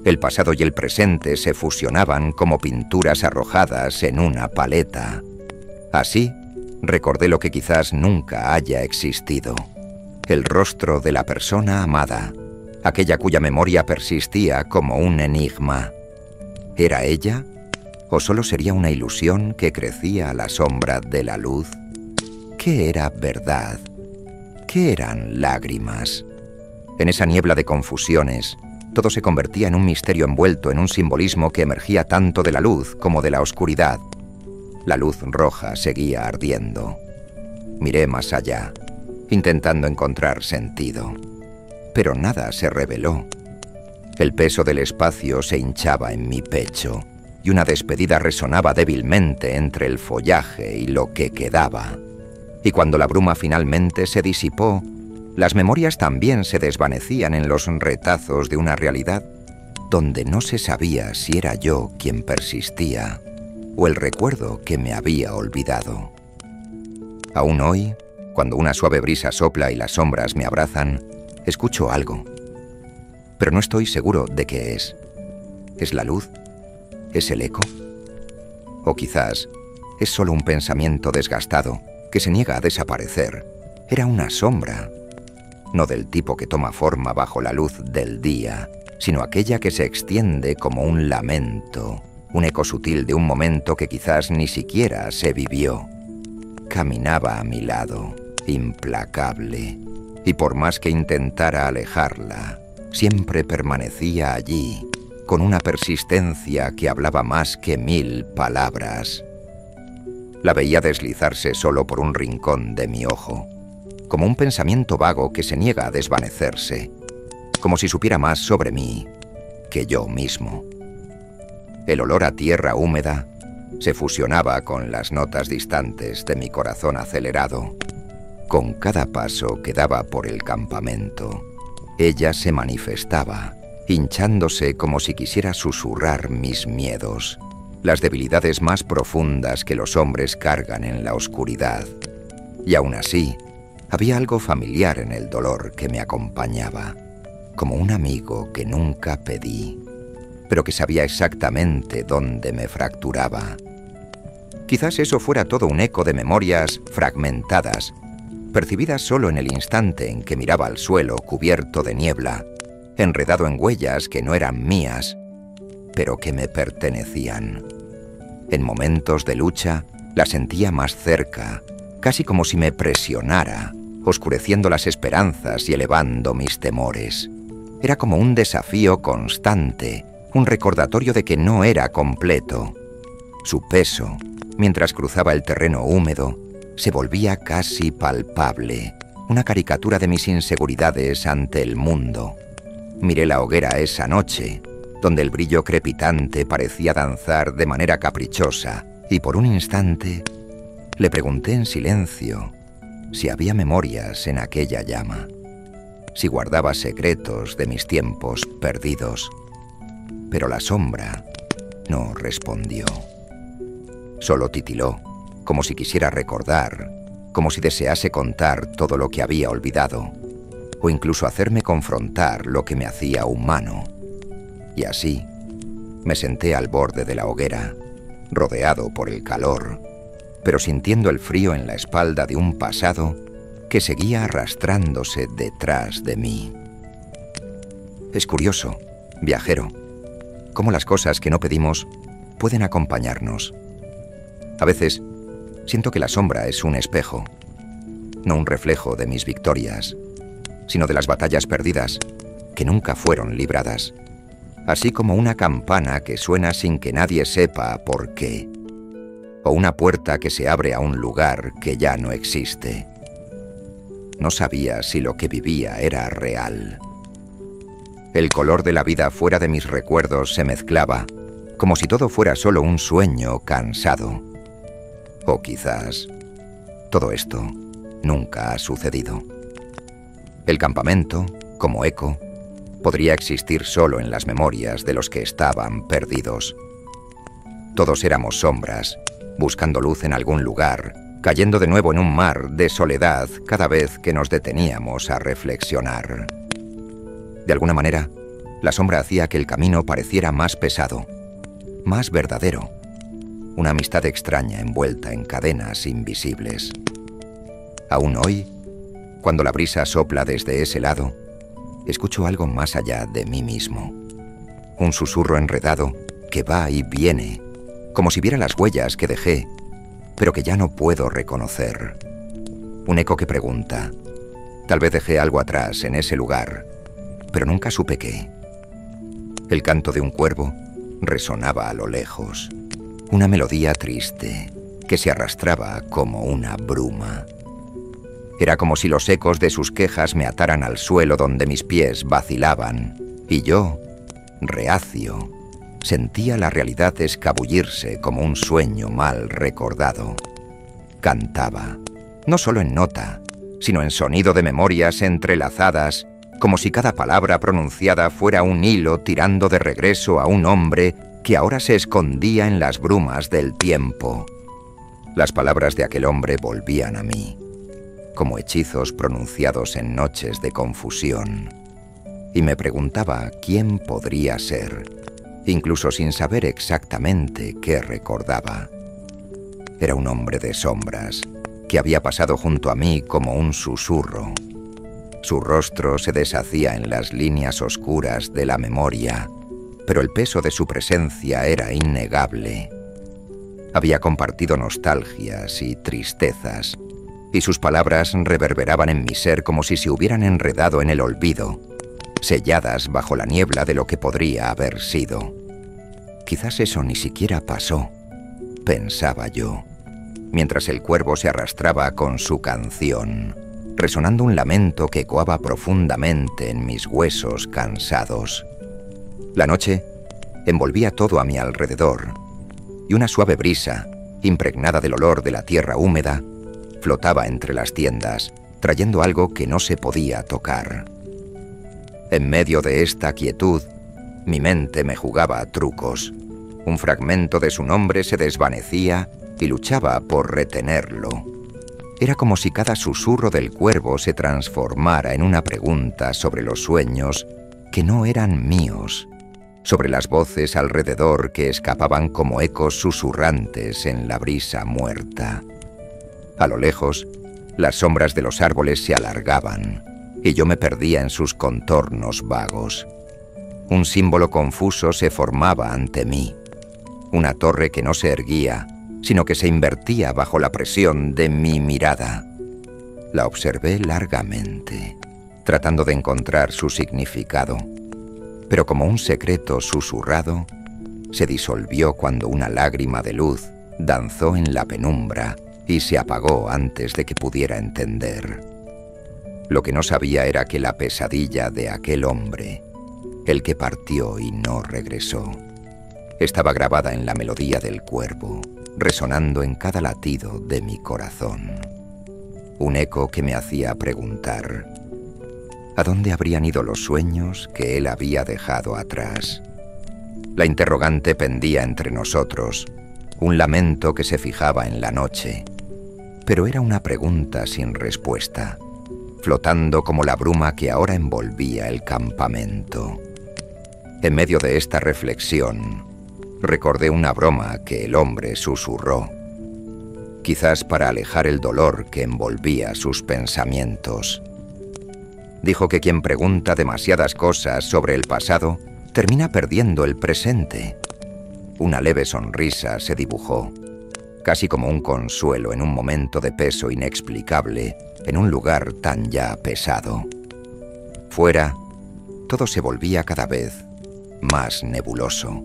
El pasado y el presente se fusionaban como pinturas arrojadas en una paleta. Así, recordé lo que quizás nunca haya existido: el rostro de la persona amada, aquella cuya memoria persistía como un enigma. ¿Era ella? ¿O solo sería una ilusión que crecía a la sombra de la luz? ¿Qué era verdad? ¿Qué eran lágrimas? En esa niebla de confusiones, todo se convertía en un misterio envuelto en un simbolismo que emergía tanto de la luz como de la oscuridad. La luz roja seguía ardiendo. Miré más allá, intentando encontrar sentido. Pero nada se reveló. El peso del espacio se hinchaba en mi pecho, y una despedida resonaba débilmente entre el follaje y lo que quedaba. Y cuando la bruma finalmente se disipó, las memorias también se desvanecían en los retazos de una realidad donde no se sabía si era yo quien persistía o el recuerdo que me había olvidado. Aún hoy, cuando una suave brisa sopla y las sombras me abrazan, escucho algo, pero no estoy seguro de qué es. ¿Es la luz? ¿Es el eco? O quizás es solo un pensamiento desgastado que se niega a desaparecer. Era una sombra, no del tipo que toma forma bajo la luz del día, sino aquella que se extiende como un lamento, un eco sutil de un momento que quizás ni siquiera se vivió. Caminaba a mi lado, implacable, y por más que intentara alejarla, siempre permanecía allí, con una persistencia que hablaba más que 1000 palabras. La veía deslizarse solo por un rincón de mi ojo, como un pensamiento vago que se niega a desvanecerse, como si supiera más sobre mí que yo mismo. El olor a tierra húmeda se fusionaba con las notas distantes de mi corazón acelerado. Con cada paso que daba por el campamento, ella se manifestaba, hinchándose como si quisiera susurrar mis miedos, las debilidades más profundas que los hombres cargan en la oscuridad. Y aún así, había algo familiar en el dolor que me acompañaba, como un amigo que nunca pedí, pero que sabía exactamente dónde me fracturaba. Quizás eso fuera todo un eco de memorias fragmentadas, percibidas solo en el instante en que miraba al suelo cubierto de niebla, enredado en huellas que no eran mías, pero que me pertenecían. En momentos de lucha, la sentía más cerca, casi como si me presionara, oscureciendo las esperanzas y elevando mis temores. Era como un desafío constante, un recordatorio de que no era completo. Su peso, mientras cruzaba el terreno húmedo, se volvía casi palpable, una caricatura de mis inseguridades ante el mundo. Miré la hoguera esa noche, donde el brillo crepitante parecía danzar de manera caprichosa, y por un instante le pregunté en silencio si había memorias en aquella llama, si guardaba secretos de mis tiempos perdidos. Pero la sombra no respondió. Solo titiló, como si quisiera recordar, como si desease contar todo lo que había olvidado, o incluso hacerme confrontar lo que me hacía humano. Y así me senté al borde de la hoguera, rodeado por el calor, pero sintiendo el frío en la espalda de un pasado que seguía arrastrándose detrás de mí. Es curioso, viajero, cómo las cosas que no pedimos pueden acompañarnos. A veces siento que la sombra es un espejo, no un reflejo de mis victorias, sino de las batallas perdidas que nunca fueron libradas, así como una campana que suena sin que nadie sepa por qué, o una puerta que se abre a un lugar que ya no existe. No sabía si lo que vivía era real. El color de la vida fuera de mis recuerdos se mezclaba, como si todo fuera solo un sueño cansado. O quizás todo esto nunca ha sucedido. El campamento, como eco, podría existir solo en las memorias de los que estaban perdidos. Todos éramos sombras, buscando luz en algún lugar, cayendo de nuevo en un mar de soledad cada vez que nos deteníamos a reflexionar. De alguna manera, la sombra hacía que el camino pareciera más pesado, más verdadero, una amistad extraña envuelta en cadenas invisibles. Aún hoy, cuando la brisa sopla desde ese lado, escucho algo más allá de mí mismo. Un susurro enredado que va y viene, como si viera las huellas que dejé, pero que ya no puedo reconocer. Un eco que pregunta, tal vez dejé algo atrás en ese lugar, pero nunca supe qué. El canto de un cuervo resonaba a lo lejos, una melodía triste que se arrastraba como una bruma. Era como si los ecos de sus quejas me ataran al suelo donde mis pies vacilaban, y yo, reacio, sentía la realidad escabullirse como un sueño mal recordado. Cantaba, no solo en nota, sino en sonido de memorias entrelazadas, como si cada palabra pronunciada fuera un hilo tirando de regreso a un hombre que ahora se escondía en las brumas del tiempo. Las palabras de aquel hombre volvían a mí, como hechizos pronunciados en noches de confusión, y me preguntaba quién podría ser, incluso sin saber exactamente qué recordaba. Era un hombre de sombras, que había pasado junto a mí como un susurro. Su rostro se deshacía en las líneas oscuras de la memoria, pero el peso de su presencia era innegable. Había compartido nostalgias y tristezas, y sus palabras reverberaban en mi ser como si se hubieran enredado en el olvido, selladas bajo la niebla de lo que podría haber sido. Quizás eso ni siquiera pasó, pensaba yo, mientras el cuervo se arrastraba con su canción, resonando un lamento que ecoaba profundamente en mis huesos cansados. La noche envolvía todo a mi alrededor, y una suave brisa, impregnada del olor de la tierra húmeda, flotaba entre las tiendas, trayendo algo que no se podía tocar. En medio de esta quietud, mi mente me jugaba trucos. Un fragmento de su nombre se desvanecía y luchaba por retenerlo. Era como si cada susurro del cuervo se transformara en una pregunta sobre los sueños que no eran míos, sobre las voces alrededor que escapaban como ecos susurrantes en la brisa muerta. A lo lejos, las sombras de los árboles se alargaban, y yo me perdía en sus contornos vagos. Un símbolo confuso se formaba ante mí, una torre que no se erguía, sino que se invertía bajo la presión de mi mirada. La observé largamente, tratando de encontrar su significado, pero como un secreto susurrado, se disolvió cuando una lágrima de luz danzó en la penumbra y se apagó antes de que pudiera entender. Lo que no sabía era que la pesadilla de aquel hombre el que partió y no regresó. Estaba grabada en la melodía del cuervo, resonando en cada latido de mi corazón. Un eco que me hacía preguntar: ¿a dónde habrían ido los sueños que él había dejado atrás? La interrogante pendía entre nosotros, un lamento que se fijaba en la noche, pero era una pregunta sin respuesta, flotando como la bruma que ahora envolvía el campamento. En medio de esta reflexión, recordé una broma que el hombre susurró, quizás para alejar el dolor que envolvía sus pensamientos. Dijo que quien pregunta demasiadas cosas sobre el pasado termina perdiendo el presente. Una leve sonrisa se dibujó, casi como un consuelo en un momento de peso inexplicable, en un lugar tan ya pesado. Fuera, todo se volvía cada vez más nebuloso,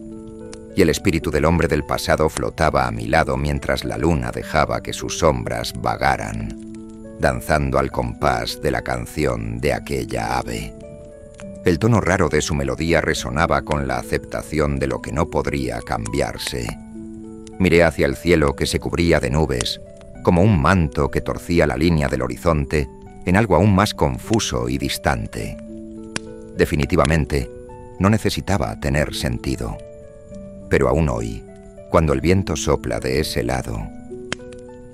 y el espíritu del hombre del pasado flotaba a mi lado mientras la luna dejaba que sus sombras vagaran, danzando al compás de la canción de aquella ave. El tono raro de su melodía resonaba con la aceptación de lo que no podría cambiarse. Miré hacia el cielo que se cubría de nubes, como un manto que torcía la línea del horizonte en algo aún más confuso y distante. Definitivamente, no necesitaba tener sentido. Pero aún hoy, cuando el viento sopla de ese lado,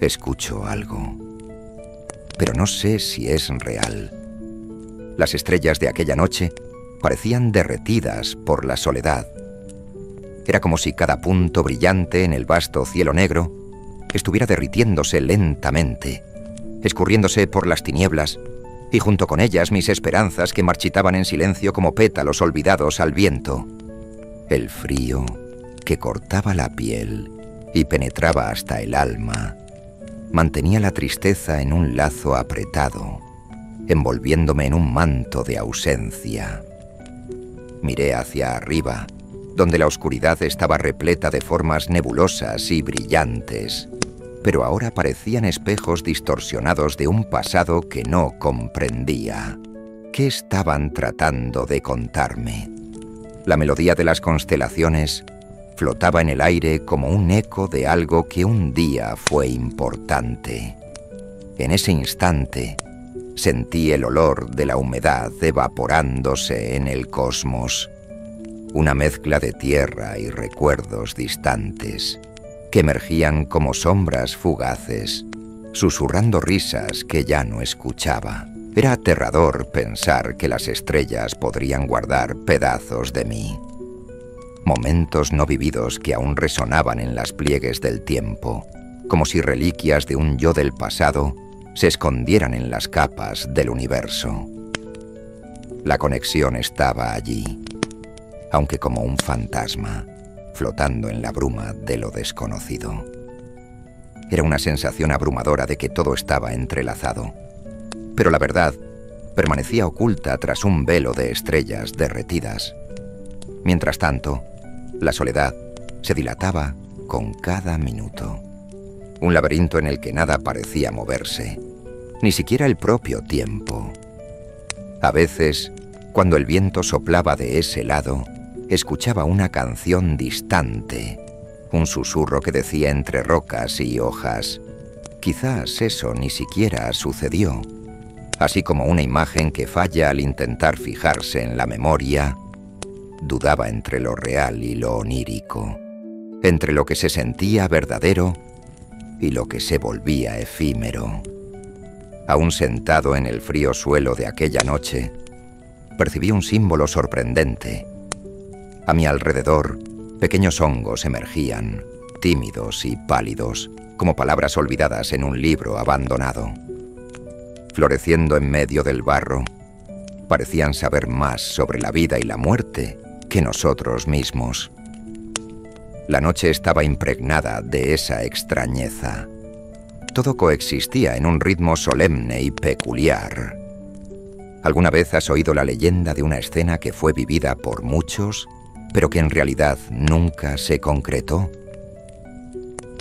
escucho algo. Pero no sé si es real. Las estrellas de aquella noche parecían derretidas por la soledad. Era como si cada punto brillante en el vasto cielo negro estuviera derritiéndose lentamente, escurriéndose por las tinieblas, y junto con ellas mis esperanzas que marchitaban en silencio como pétalos olvidados al viento. El frío que cortaba la piel y penetraba hasta el alma mantenía la tristeza en un lazo apretado, envolviéndome en un manto de ausencia. Miré hacia arriba, donde la oscuridad estaba repleta de formas nebulosas y brillantes, pero ahora parecían espejos distorsionados de un pasado que no comprendía. ¿Qué estaban tratando de contarme? La melodía de las constelaciones flotaba en el aire como un eco de algo que un día fue importante. En ese instante, sentí el olor de la humedad evaporándose en el cosmos, una mezcla de tierra y recuerdos distantes que emergían como sombras fugaces, susurrando risas que ya no escuchaba. Era aterrador pensar que las estrellas podrían guardar pedazos de mí, momentos no vividos que aún resonaban en las pliegues del tiempo, como si reliquias de un yo del pasado se escondieran en las capas del universo. La conexión estaba allí, aunque como un fantasma, flotando en la bruma de lo desconocido. Era una sensación abrumadora de que todo estaba entrelazado, pero la verdad permanecía oculta tras un velo de estrellas derretidas. Mientras tanto, la soledad se dilataba con cada minuto. Un laberinto en el que nada parecía moverse, ni siquiera el propio tiempo. A veces, cuando el viento soplaba de ese lado, escuchaba una canción distante, un susurro que decía entre rocas y hojas: quizás eso ni siquiera sucedió. Así como una imagen que falla al intentar fijarse en la memoria, dudaba entre lo real y lo onírico, entre lo que se sentía verdadero y lo que se volvía efímero. Aún sentado en el frío suelo de aquella noche, percibí un símbolo sorprendente. A mi alrededor, pequeños hongos emergían, tímidos y pálidos, como palabras olvidadas en un libro abandonado. Floreciendo en medio del barro, parecían saber más sobre la vida y la muerte que nosotros mismos. La noche estaba impregnada de esa extrañeza. Todo coexistía en un ritmo solemne y peculiar. ¿Alguna vez has oído la leyenda de una escena que fue vivida por muchos, pero que en realidad nunca se concretó?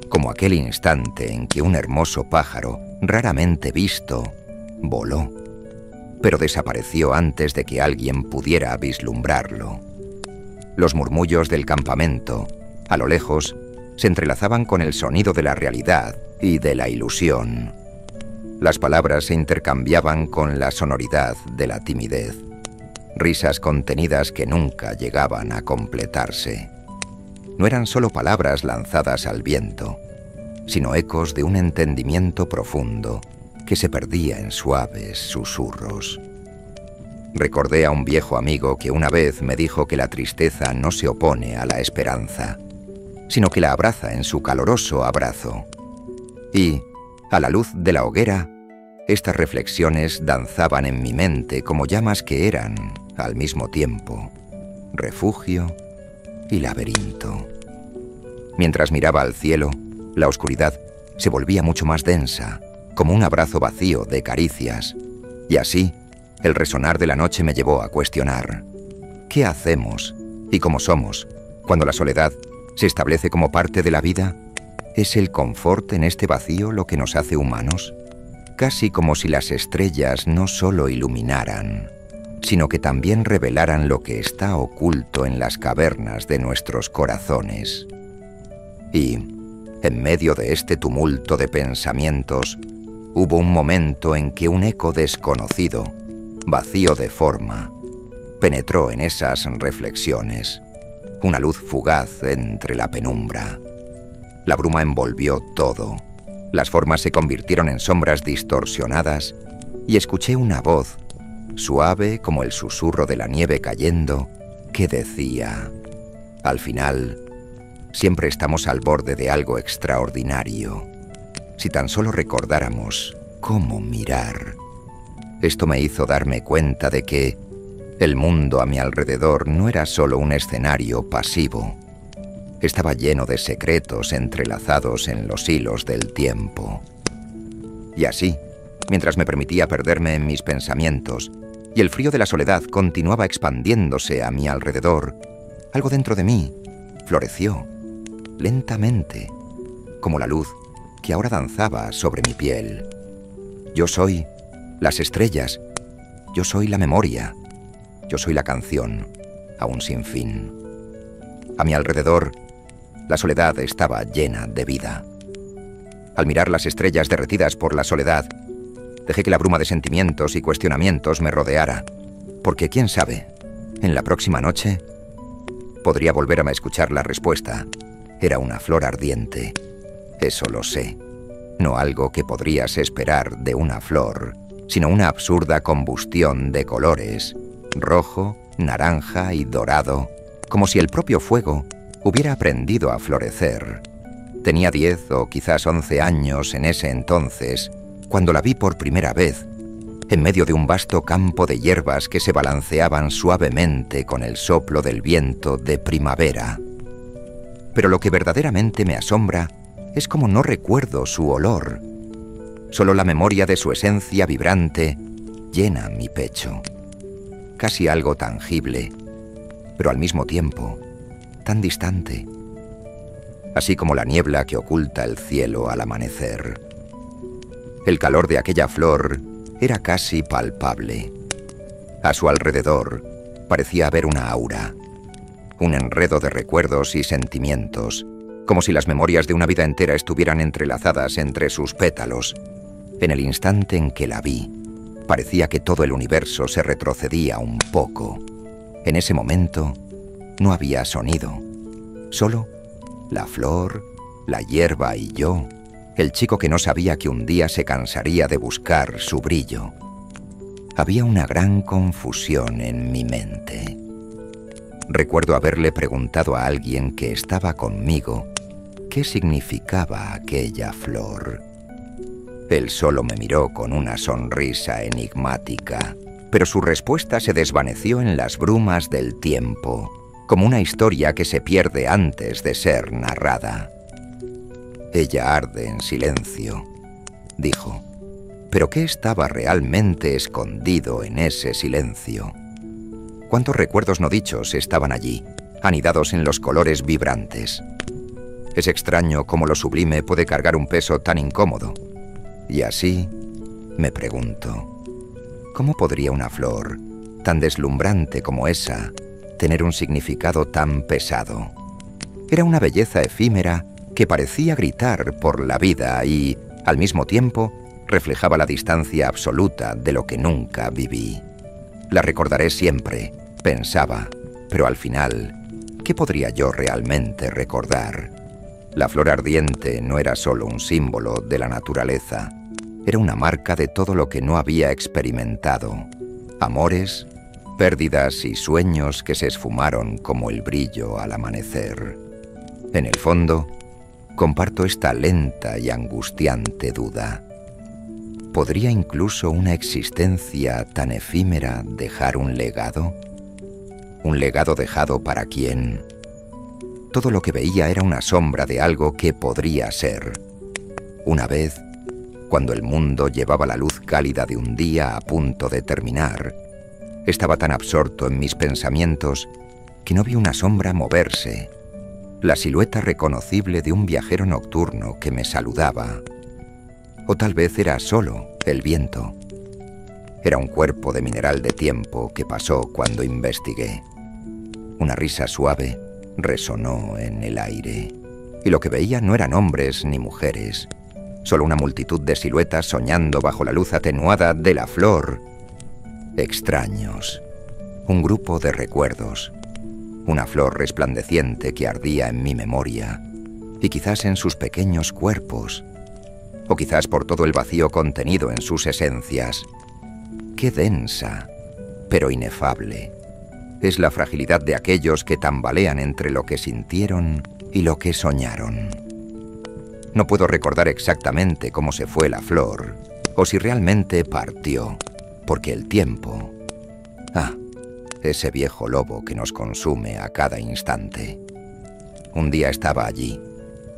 Como aquel instante en que un hermoso pájaro, raramente visto, voló, pero desapareció antes de que alguien pudiera vislumbrarlo. Los murmullos del campamento, a lo lejos, se entrelazaban con el sonido de la realidad y de la ilusión. Las palabras se intercambiaban con la sonoridad de la timidez. Risas contenidas que nunca llegaban a completarse. No eran solo palabras lanzadas al viento, sino ecos de un entendimiento profundo que se perdía en suaves susurros. Recordé a un viejo amigo que una vez me dijo que la tristeza no se opone a la esperanza, sino que la abraza en su caloroso abrazo. Y, a la luz de la hoguera, estas reflexiones danzaban en mi mente como llamas que eran, al mismo tiempo, refugio y laberinto. Mientras miraba al cielo, la oscuridad se volvía mucho más densa, como un abrazo vacío de caricias, y así, el resonar de la noche me llevó a cuestionar: ¿qué hacemos y cómo somos cuando la soledad se establece como parte de la vida? ¿Es el confort en este vacío lo que nos hace humanos? Casi como si las estrellas no solo iluminaran, sino que también revelaran lo que está oculto en las cavernas de nuestros corazones. Y, en medio de este tumulto de pensamientos, hubo un momento en que un eco desconocido, vacío de forma, penetró en esas reflexiones. Una luz fugaz entre la penumbra. La bruma envolvió todo. Las formas se convirtieron en sombras distorsionadas y escuché una voz, suave como el susurro de la nieve cayendo, que decía: al final, siempre estamos al borde de algo extraordinario. Si tan solo recordáramos cómo mirar. Esto me hizo darme cuenta de que el mundo a mi alrededor no era solo un escenario pasivo. Estaba lleno de secretos entrelazados en los hilos del tiempo. Y así, mientras me permitía perderme en mis pensamientos y el frío de la soledad continuaba expandiéndose a mi alrededor, algo dentro de mí floreció, lentamente, como la luz que ahora danzaba sobre mi piel. Yo soy las estrellas, yo soy la memoria, yo soy la canción, aún sin fin. A mi alrededor, la soledad estaba llena de vida. Al mirar las estrellas derretidas por la soledad, dejé que la bruma de sentimientos y cuestionamientos me rodeara, porque quién sabe, en la próxima noche podría volver a escuchar la respuesta. Era una flor ardiente. Eso lo sé. No algo que podrías esperar de una flor, sino una absurda combustión de colores, rojo, naranja y dorado, como si el propio fuego hubiera aprendido a florecer. Tenía 10 o quizás 11 años en ese entonces, cuando la vi por primera vez, en medio de un vasto campo de hierbas que se balanceaban suavemente con el soplo del viento de primavera. Pero lo que verdaderamente me asombra es como no recuerdo su olor. Solo la memoria de su esencia vibrante llena mi pecho. Casi algo tangible, pero al mismo tiempo tan distante. Así como la niebla que oculta el cielo al amanecer. El calor de aquella flor era casi palpable. A su alrededor parecía haber una aura, un enredo de recuerdos y sentimientos, como si las memorias de una vida entera estuvieran entrelazadas entre sus pétalos. En el instante en que la vi, parecía que todo el universo se retrocedía un poco. En ese momento no había sonido, solo la flor, la hierba y yo, el chico que no sabía que un día se cansaría de buscar su brillo. Había una gran confusión en mi mente. Recuerdo haberle preguntado a alguien que estaba conmigo qué significaba aquella flor. Él solo me miró con una sonrisa enigmática, pero su respuesta se desvaneció en las brumas del tiempo, como una historia que se pierde antes de ser narrada. Ella arde en silencio, dijo. ¿Pero qué estaba realmente escondido en ese silencio? ¿Cuántos recuerdos no dichos estaban allí, anidados en los colores vibrantes? Es extraño cómo lo sublime puede cargar un peso tan incómodo. Y así me pregunto, ¿Cómo podría una flor, tan deslumbrante como esa, tener un significado tan pesado? Era una belleza efímera que parecía gritar por la vida y, al mismo tiempo, reflejaba la distancia absoluta de lo que nunca viví. La recordaré siempre, pensaba, pero al final, ¿qué podría yo realmente recordar? La flor ardiente no era solo un símbolo de la naturaleza, era una marca de todo lo que no había experimentado. Amores, pérdidas y sueños que se esfumaron como el brillo al amanecer. En el fondo, comparto esta lenta y angustiante duda. ¿Podría incluso una existencia tan efímera dejar un legado? ¿Un legado dejado para quién? Todo lo que veía era una sombra de algo que podría ser. Una vez, cuando el mundo llevaba la luz cálida de un día a punto de terminar, estaba tan absorto en mis pensamientos que no vi una sombra moverse, la silueta reconocible de un viajero nocturno que me saludaba. O tal vez era solo el viento. Era un cuerpo de mineral de tiempo que pasó cuando investigué. Una risa suave resonó en el aire, y lo que veía no eran hombres ni mujeres, solo una multitud de siluetas soñando bajo la luz atenuada de la flor. Extraños, un grupo de recuerdos, una flor resplandeciente que ardía en mi memoria, y quizás en sus pequeños cuerpos, o quizás por todo el vacío contenido en sus esencias. Qué densa, pero inefable, es la fragilidad de aquellos que tambalean entre lo que sintieron y lo que soñaron. No puedo recordar exactamente cómo se fue la flor, o si realmente partió, porque el tiempo... ese viejo lobo que nos consume a cada instante. Un día estaba allí,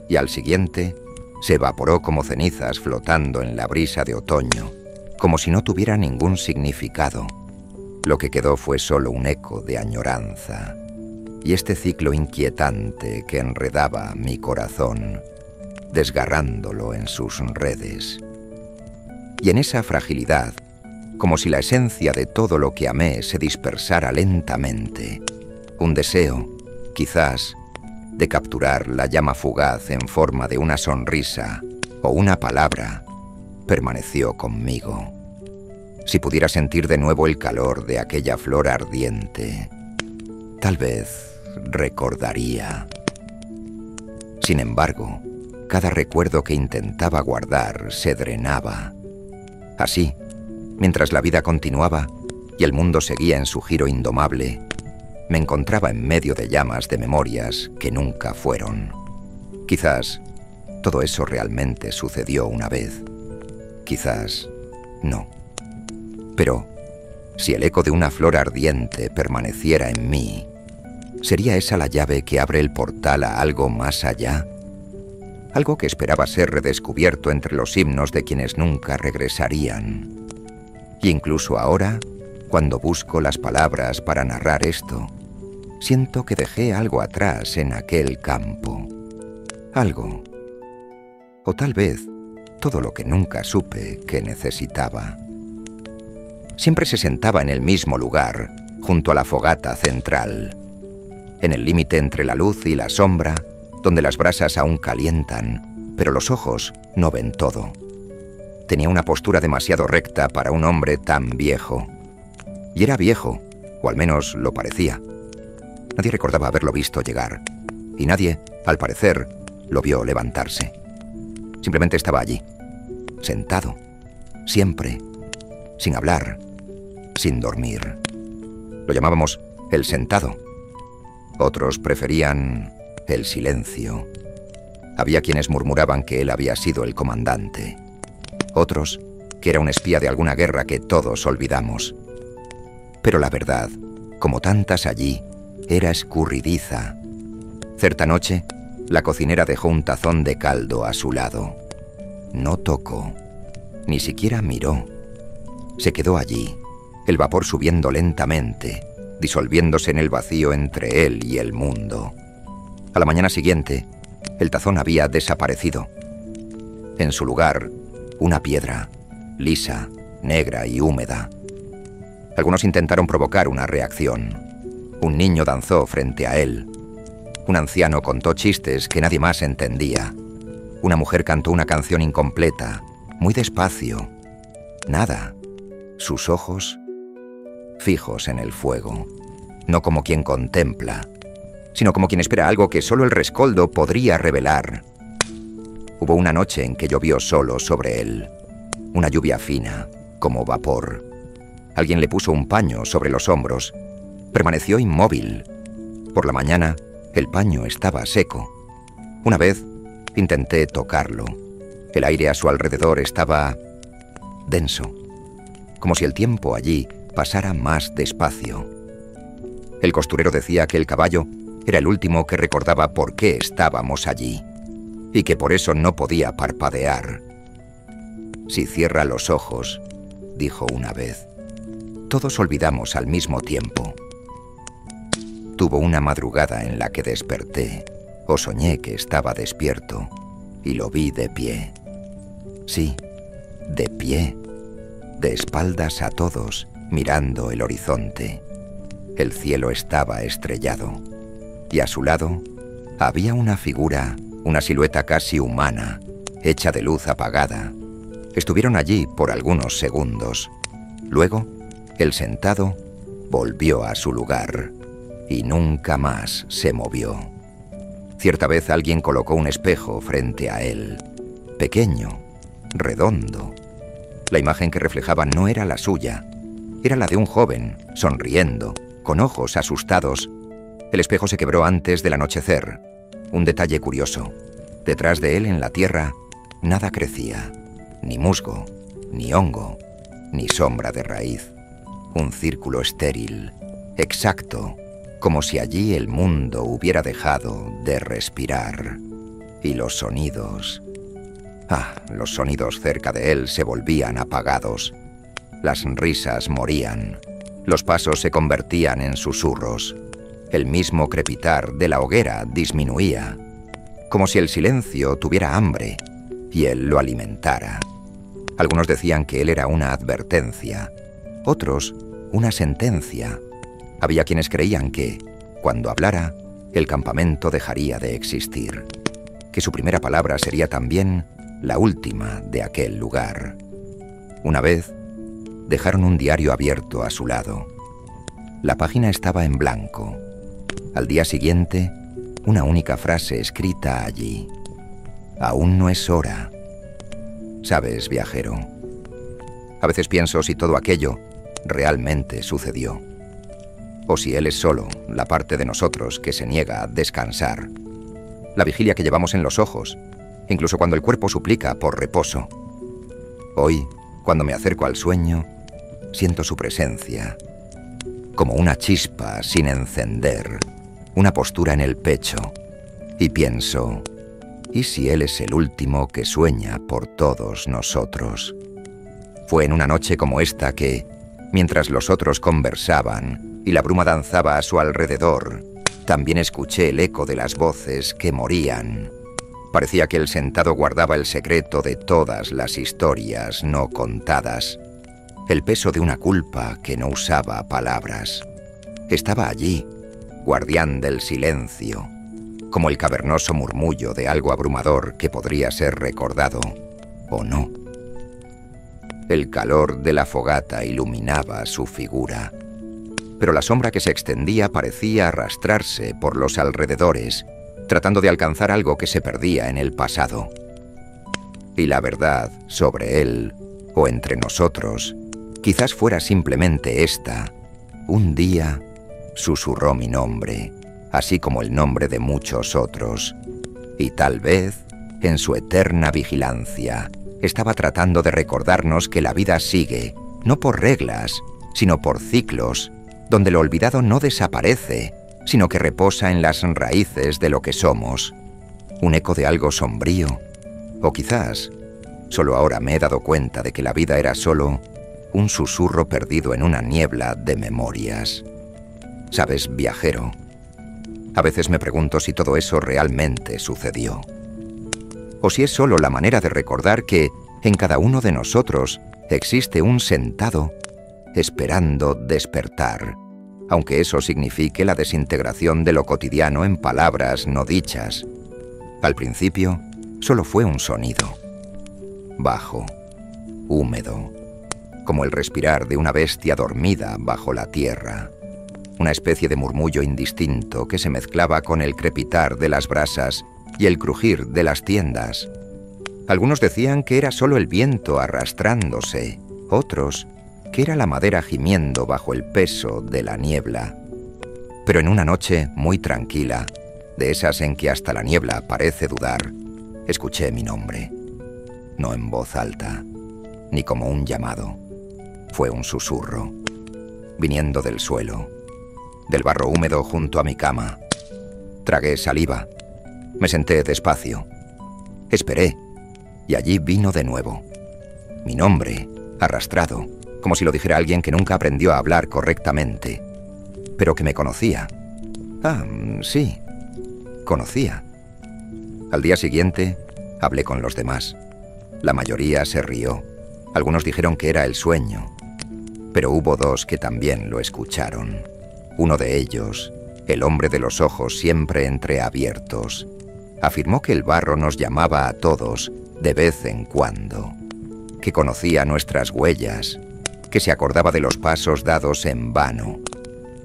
y al siguiente se evaporó como cenizas flotando en la brisa de otoño, como si no tuviera ningún significado. Lo que quedó fue solo un eco de añoranza, y este ciclo inquietante que enredaba mi corazón, desgarrándolo en sus redes. Y en esa fragilidad, como si la esencia de todo lo que amé se dispersara lentamente, un deseo, quizás, de capturar la llama fugaz en forma de una sonrisa o una palabra, permaneció conmigo. Si pudiera sentir de nuevo el calor de aquella flor ardiente, tal vez recordaría. Sin embargo, cada recuerdo que intentaba guardar se drenaba. Así, mientras la vida continuaba y el mundo seguía en su giro indomable, me encontraba en medio de llamas de memorias que nunca fueron. Quizás todo eso realmente sucedió una vez. Quizás no. Pero si el eco de una flor ardiente permaneciera en mí, ¿sería esa la llave que abre el portal a algo más allá? Algo que esperaba ser redescubierto entre los himnos de quienes nunca regresarían. Y incluso ahora, cuando busco las palabras para narrar esto, siento que dejé algo atrás en aquel campo. Algo. O tal vez todo lo que nunca supe que necesitaba. Siempre se sentaba en el mismo lugar, junto a la fogata central, en el límite entre la luz y la sombra, donde las brasas aún calientan, pero los ojos no ven todo. Tenía una postura demasiado recta para un hombre tan viejo. Y era viejo, o al menos lo parecía. Nadie recordaba haberlo visto llegar, y nadie, al parecer, lo vio levantarse. Simplemente estaba allí, sentado, siempre, sin hablar, sin dormir. Lo llamábamos el sentado. Otros preferían el silencio. Había quienes murmuraban que él había sido el comandante. Otros, que era un espía de alguna guerra que todos olvidamos. Pero la verdad, como tantas allí, era escurridiza. Cierta noche, la cocinera dejó un tazón de caldo a su lado. No tocó, ni siquiera miró. Se quedó allí, el vapor subiendo lentamente, disolviéndose en el vacío entre él y el mundo. A la mañana siguiente, el tazón había desaparecido. En su lugar, una piedra, lisa, negra y húmeda, Algunos intentaron provocar una reacción. Un niño danzó frente a él. Un anciano contó chistes que nadie más entendía. Una mujer cantó una canción incompleta, muy despacio. Nada. Sus ojos fijos en el fuego. No como quien contempla, sino como quien espera algo que solo el rescoldo podría revelar. Hubo una noche en que llovió solo sobre él. Una lluvia fina, como vapor. Alguien le puso un paño sobre los hombros. Permaneció inmóvil. Por la mañana, el paño estaba seco. Una vez, intenté tocarlo. El aire a su alrededor estaba denso, como si el tiempo allí pasara más despacio. El costurero decía que el caballo era el último que recordaba por qué estábamos allí, y que por eso no podía parpadear. Si cierra los ojos, dijo una vez, todos olvidamos al mismo tiempo. Tuvo una madrugada en la que desperté, o soñé que estaba despierto, y lo vi de pie. Sí, de pie, de espaldas a todos, mirando el horizonte. El cielo estaba estrellado, y a su lado había una figura, una silueta casi humana, hecha de luz apagada. Estuvieron allí por algunos segundos. Luego, el sentado volvió a su lugar y nunca más se movió. Cierta vez alguien colocó un espejo frente a él, pequeño, redondo. La imagen que reflejaba no era la suya, era la de un joven, sonriendo, con ojos asustados. El espejo se quebró antes del anochecer. Un detalle curioso. Detrás de él, en la tierra, nada crecía. Ni musgo, ni hongo, ni sombra de raíz. Un círculo estéril, exacto, como si allí el mundo hubiera dejado de respirar. Y los sonidos... los sonidos cerca de él se volvían apagados. Las risas morían. Los pasos se convertían en susurros. El mismo crepitar de la hoguera disminuía, como si el silencio tuviera hambre y él lo alimentara. Algunos decían que él era una advertencia, otros una sentencia. Había quienes creían que, cuando hablara, el campamento dejaría de existir, que su primera palabra sería también la última de aquel lugar. Una vez, dejaron un diario abierto a su lado. La página estaba en blanco. Al día siguiente, una única frase escrita allí. Aún no es hora. Sabes, viajero, a veces pienso si todo aquello realmente sucedió. O si él es solo la parte de nosotros que se niega a descansar. La vigilia que llevamos en los ojos, incluso cuando el cuerpo suplica por reposo. Hoy, cuando me acerco al sueño, siento su presencia, como una chispa sin encender, una postura en el pecho, y pienso, ¿y si él es el último que sueña por todos nosotros? Fue en una noche como esta que, mientras los otros conversaban y la bruma danzaba a su alrededor, también escuché el eco de las voces que morían. Parecía que el sentado guardaba el secreto de todas las historias no contadas, el peso de una culpa que no usaba palabras. Estaba allí, guardián del silencio, como el cavernoso murmullo de algo abrumador que podría ser recordado o no. El calor de la fogata iluminaba su figura, pero la sombra que se extendía parecía arrastrarse por los alrededores, tratando de alcanzar algo que se perdía en el pasado. Y la verdad sobre él, o entre nosotros, quizás fuera simplemente esta. Un día susurró mi nombre, así como el nombre de muchos otros, y tal vez, en su eterna vigilancia, estaba tratando de recordarnos que la vida sigue, no por reglas, sino por ciclos, donde lo olvidado no desaparece, sino que reposa en las raíces de lo que somos. Un eco de algo sombrío, o quizás, solo ahora me he dado cuenta de que la vida era solo un susurro perdido en una niebla de memorias. Sabes, viajero, a veces me pregunto si todo eso realmente sucedió. O si es solo la manera de recordar que en cada uno de nosotros existe un sentado esperando despertar, aunque eso signifique la desintegración de lo cotidiano en palabras no dichas. Al principio, solo fue un sonido, bajo, húmedo, como el respirar de una bestia dormida bajo la tierra, una especie de murmullo indistinto que se mezclaba con el crepitar de las brasas y el crujir de las tiendas. Algunos decían que era solo el viento arrastrándose, otros que era la madera gimiendo bajo el peso de la niebla. Pero en una noche muy tranquila, de esas en que hasta la niebla parece dudar, escuché mi nombre. No en voz alta, ni como un llamado. Fue un susurro, viniendo del suelo, del barro húmedo junto a mi cama. Tragué saliva. Me senté despacio. Esperé, y allí vino de nuevo. Mi nombre, arrastrado, como si lo dijera alguien que nunca aprendió a hablar correctamente, pero que me conocía. Ah, sí, conocía. Al día siguiente, hablé con los demás. La mayoría se rió. Algunos dijeron que era el sueño, pero hubo dos que también lo escucharon. Uno de ellos, el hombre de los ojos siempre entreabiertos, afirmó que el barro nos llamaba a todos de vez en cuando, que conocía nuestras huellas, que se acordaba de los pasos dados en vano.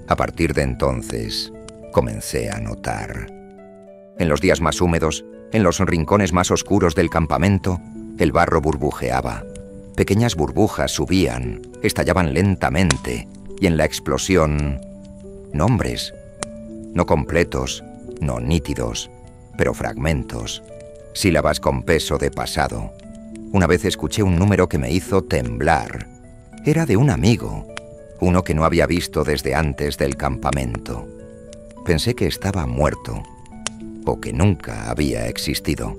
A partir de entonces, comencé a notar. En los días más húmedos, en los rincones más oscuros del campamento, el barro burbujeaba. Pequeñas burbujas subían, estallaban lentamente, y en la explosión, nombres, no completos, no nítidos, pero fragmentos, sílabas con peso de pasado. Una vez escuché un número que me hizo temblar. Era de un amigo, uno que no había visto desde antes del campamento. Pensé que estaba muerto, o que nunca había existido.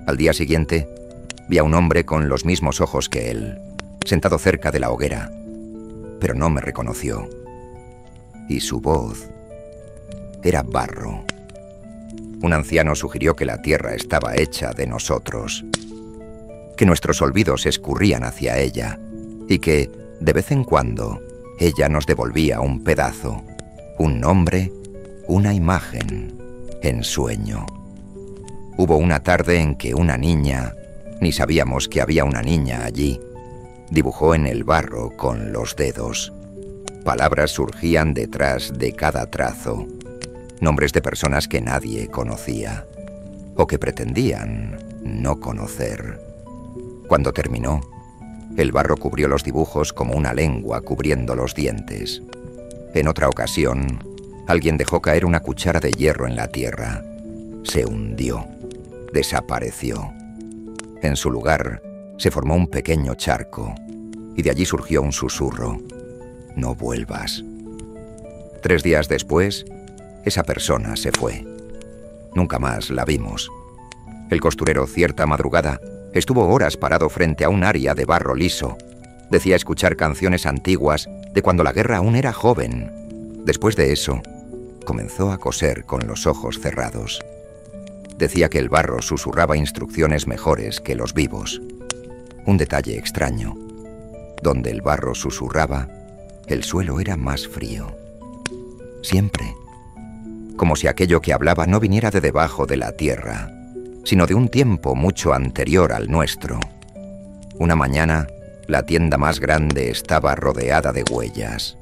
Al día siguiente, vi a un hombre con los mismos ojos que él, sentado cerca de la hoguera, pero no me reconoció. Y su voz era barro. Un anciano sugirió que la tierra estaba hecha de nosotros, que nuestros olvidos escurrían hacia ella y que, de vez en cuando, ella nos devolvía un pedazo, un nombre, una imagen, en sueño. Hubo una tarde en que una niña, ni sabíamos que había una niña allí, dibujó en el barro con los dedos. Palabras surgían detrás de cada trazo, nombres de personas que nadie conocía, o que pretendían no conocer. Cuando terminó, el barro cubrió los dibujos como una lengua cubriendo los dientes. En otra ocasión, alguien dejó caer una cuchara de hierro en la tierra. Se hundió, desapareció. En su lugar, se formó un pequeño charco, y de allí surgió un susurro: no vuelvas. 3 días después, esa persona se fue. Nunca más la vimos. El costurero, cierta madrugada, estuvo horas parado frente a un área de barro liso. Decía escuchar canciones antiguas de cuando la guerra aún era joven. Después de eso, comenzó a coser con los ojos cerrados. Decía que el barro susurraba instrucciones mejores que los vivos. Un detalle extraño. Donde el barro susurraba, el suelo era más frío. Siempre. Como si aquello que hablaba no viniera de debajo de la tierra, sino de un tiempo mucho anterior al nuestro. Una mañana, la tienda más grande estaba rodeada de huellas.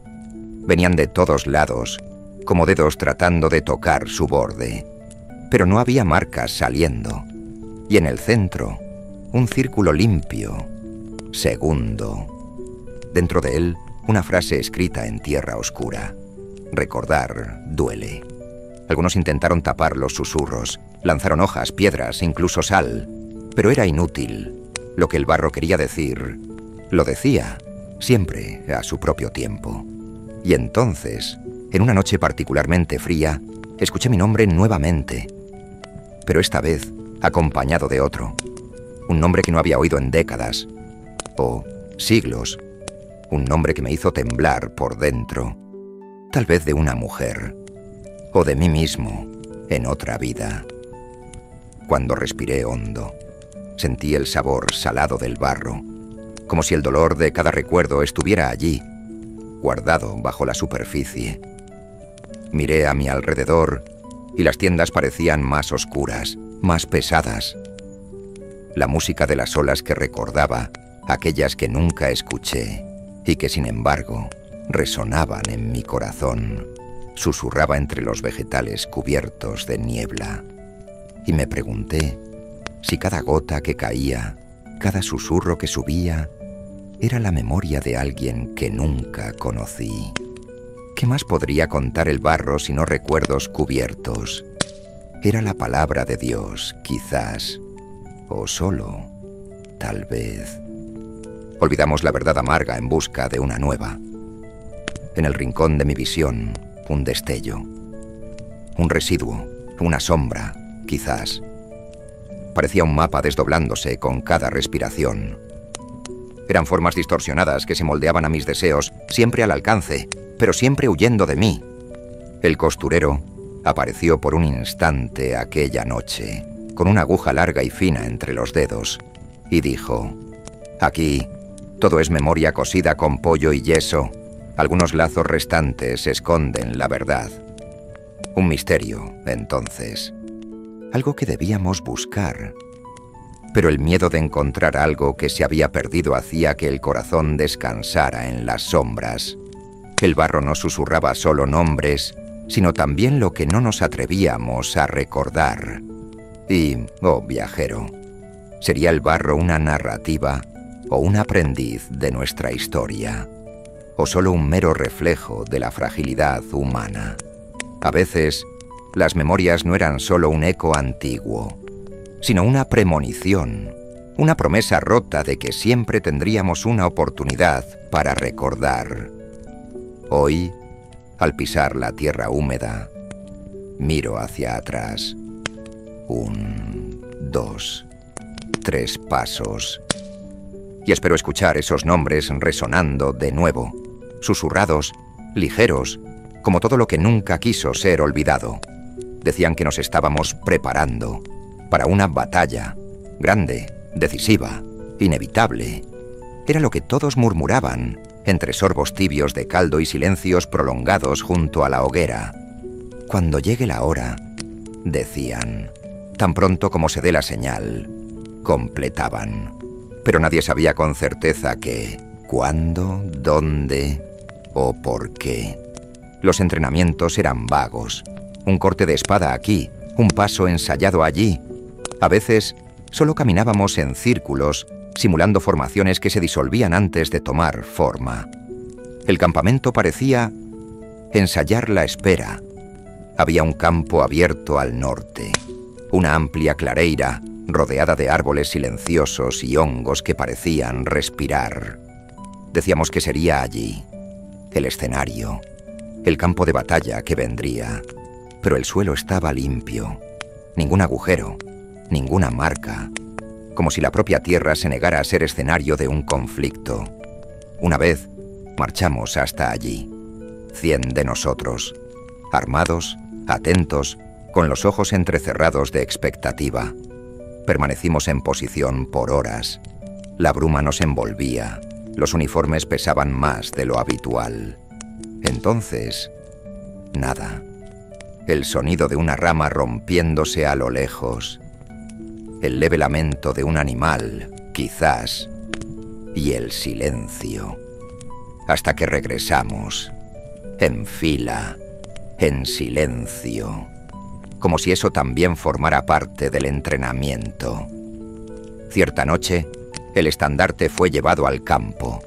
Venían de todos lados, como dedos tratando de tocar su borde. Pero no había marcas saliendo. Y en el centro, un círculo limpio, segundo. Dentro de él, una frase escrita en tierra oscura: recordar duele. Algunos intentaron tapar los susurros, lanzaron hojas, piedras, incluso sal, pero era inútil. Lo que el barro quería decir, lo decía, siempre a su propio tiempo. Y entonces, en una noche particularmente fría, escuché mi nombre nuevamente, pero esta vez acompañado de otro, un nombre que no había oído en décadas, o siglos, un nombre que me hizo temblar por dentro, tal vez de una mujer, o de mí mismo, en otra vida. Cuando respiré hondo, sentí el sabor salado del barro, como si el dolor de cada recuerdo estuviera allí, guardado bajo la superficie. Miré a mi alrededor y las tiendas parecían más oscuras, más pesadas. La música de las olas que recordaba, aquellas que nunca escuché y que sin embargo resonaban en mi corazón, susurraba entre los vegetales cubiertos de niebla. Y me pregunté si cada gota que caía, cada susurro que subía, era la memoria de alguien que nunca conocí. ¿Qué más podría contar el barro sino recuerdos cubiertos? Era la palabra de Dios, quizás, o solo, tal vez. Olvidamos la verdad amarga en busca de una nueva. En el rincón de mi visión, un destello, un residuo, una sombra, quizás. Parecía un mapa desdoblándose con cada respiración. Eran formas distorsionadas que se moldeaban a mis deseos, siempre al alcance, pero siempre huyendo de mí. El costurero apareció por un instante aquella noche, con una aguja larga y fina entre los dedos, y dijo: «Aquí todo es memoria cosida con pollo y yeso. Algunos lazos restantes esconden la verdad». Un misterio, entonces. Algo que debíamos buscar. Pero el miedo de encontrar algo que se había perdido hacía que el corazón descansara en las sombras. El barro no susurraba solo nombres, sino también lo que no nos atrevíamos a recordar. Y, oh viajero, ¿sería el barro una narrativa o un aprendiz de nuestra historia? ¿O solo un mero reflejo de la fragilidad humana? A veces, las memorias no eran solo un eco antiguo, sino una premonición, una promesa rota de que siempre tendríamos una oportunidad para recordar. Hoy, al pisar la tierra húmeda, miro hacia atrás. 1, 2, 3 pasos. Y espero escuchar esos nombres resonando de nuevo, susurrados, ligeros, como todo lo que nunca quiso ser olvidado. Decían que nos estábamos preparando para una batalla, grande, decisiva, inevitable. Era lo que todos murmuraban, entre sorbos tibios de caldo y silencios prolongados junto a la hoguera. Cuando llegue la hora, decían, tan pronto como se dé la señal, completaban. Pero nadie sabía con certeza qué, cuándo, dónde o por qué. Los entrenamientos eran vagos. Un corte de espada aquí, un paso ensayado allí. A veces solo caminábamos en círculos, simulando formaciones que se disolvían antes de tomar forma. El campamento parecía ensayar la espera. Había un campo abierto al norte, una amplia clareira rodeada de árboles silenciosos y hongos que parecían respirar. Decíamos que sería allí, el escenario, el campo de batalla que vendría, pero el suelo estaba limpio, ningún agujero, ninguna marca, como si la propia tierra se negara a ser escenario de un conflicto. Una vez, marchamos hasta allí, 100 de nosotros, armados, atentos, con los ojos entrecerrados de expectativa. Permanecimos en posición por horas. La bruma nos envolvía, los uniformes pesaban más de lo habitual. Entonces, nada. El sonido de una rama rompiéndose a lo lejos, el leve lamento de un animal, quizás, y el silencio, hasta que regresamos, en fila, en silencio, como si eso también formara parte del entrenamiento. Cierta noche, el estandarte fue llevado al campo.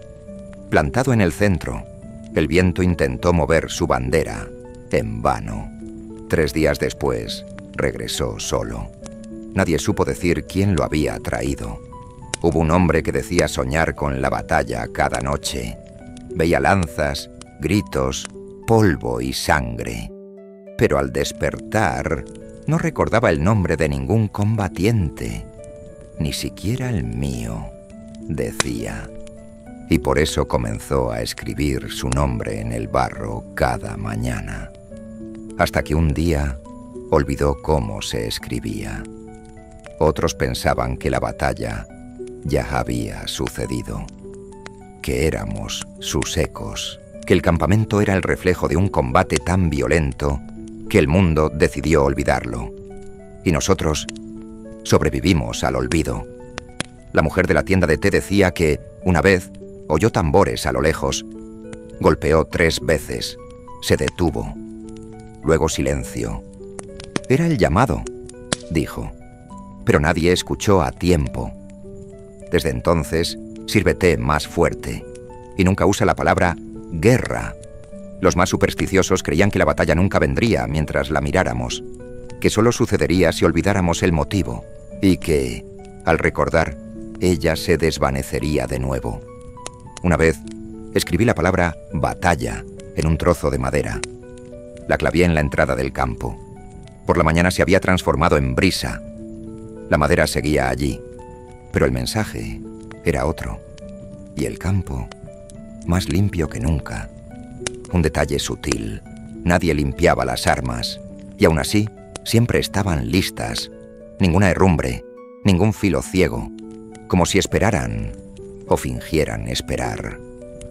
Plantado en el centro, el viento intentó mover su bandera, en vano. 3 días después, regresó solo. Nadie supo decir quién lo había traído. Hubo un hombre que decía soñar con la batalla cada noche. Veía lanzas, gritos, polvo y sangre. Pero al despertar, no recordaba el nombre de ningún combatiente. Ni siquiera el mío, decía. Y por eso comenzó a escribir su nombre en el barro cada mañana. Hasta que un día olvidó cómo se escribía. Otros pensaban que la batalla ya había sucedido. que éramos sus ecos, que el campamento era el reflejo de un combate tan violento que el mundo decidió olvidarlo. Y nosotros sobrevivimos al olvido. La mujer de la tienda de té decía que, una vez, oyó tambores a lo lejos. Golpeó 3 veces. Se detuvo. Luego silencio. Era el llamado, dijo. Pero nadie escuchó a tiempo. Desde entonces, sirve té más fuerte. Y nunca usa la palabra guerra. Los más supersticiosos creían que la batalla nunca vendría mientras la miráramos, que solo sucedería si olvidáramos el motivo, y que, al recordar, ella se desvanecería de nuevo. Una vez, escribí la palabra batalla en un trozo de madera. La clavé en la entrada del campo. Por la mañana se había transformado en brisa. La madera seguía allí, pero el mensaje era otro. Y el campo, más limpio que nunca. Un detalle sutil. Nadie limpiaba las armas. Y aún así, siempre estaban listas. Ninguna herrumbre, ningún filo ciego. Como si esperaran o fingieran esperar.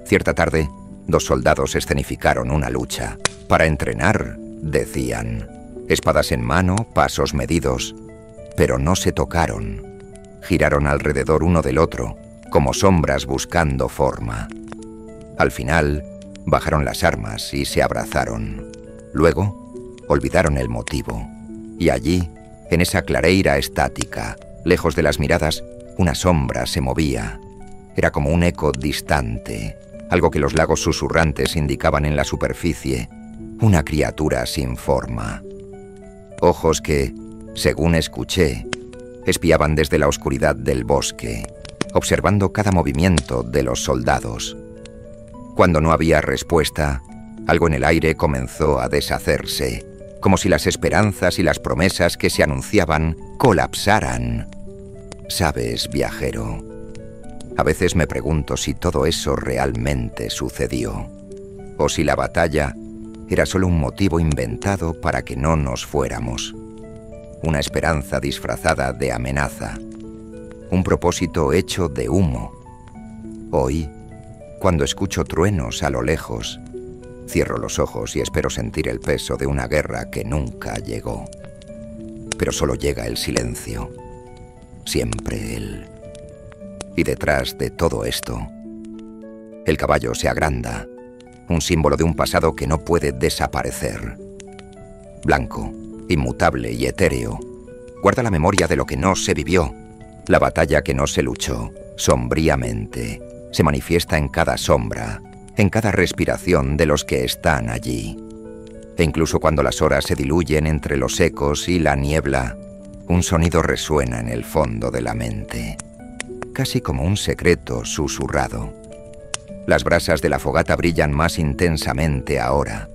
Cierta tarde, 2 soldados escenificaron una lucha. Para entrenar, decían. Espadas en mano, pasos medidos. Pero no se tocaron. Giraron alrededor uno del otro, como sombras buscando forma. Al final, bajaron las armas y se abrazaron. Luego, olvidaron el motivo. Y allí, en esa clareira estática, lejos de las miradas, una sombra se movía. Era como un eco distante, algo que los lagos susurrantes indicaban en la superficie. Una criatura sin forma. Ojos que, según escuché, espiaban desde la oscuridad del bosque, observando cada movimiento de los soldados. Cuando no había respuesta, algo en el aire comenzó a deshacerse, como si las esperanzas y las promesas que se anunciaban colapsaran. Sabes, viajero, a veces me pregunto si todo eso realmente sucedió, o si la batalla era solo un motivo inventado para que no nos fuéramos. Una esperanza disfrazada de amenaza, un propósito hecho de humo. Hoy, cuando escucho truenos a lo lejos, cierro los ojos y espero sentir el peso de una guerra que nunca llegó. Pero solo llega el silencio, siempre él. Y detrás de todo esto, el caballo se agranda, un símbolo de un pasado que no puede desaparecer. Blanco, inmutable y etéreo, guarda la memoria de lo que no se vivió, la batalla que no se luchó, sombríamente. Se manifiesta en cada sombra, en cada respiración de los que están allí. E incluso cuando las horas se diluyen entre los ecos y la niebla, un sonido resuena en el fondo de la mente, casi como un secreto susurrado. Las brasas de la fogata brillan más intensamente ahora,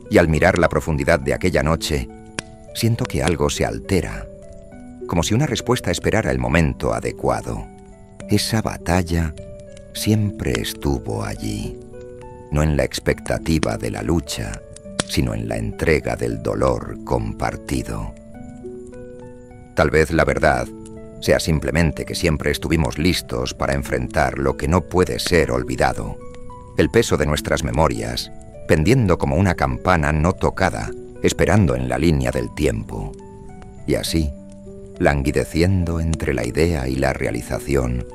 y al mirar la profundidad de aquella noche, siento que algo se altera, como si una respuesta esperara el momento adecuado. Esa batalla siempre estuvo allí, no en la expectativa de la lucha, sino en la entrega del dolor compartido. Tal vez la verdad sea simplemente que siempre estuvimos listos para enfrentar lo que no puede ser olvidado, el peso de nuestras memorias, pendiendo como una campana no tocada, esperando en la línea del tiempo. Y así, languideciendo entre la idea y la realización,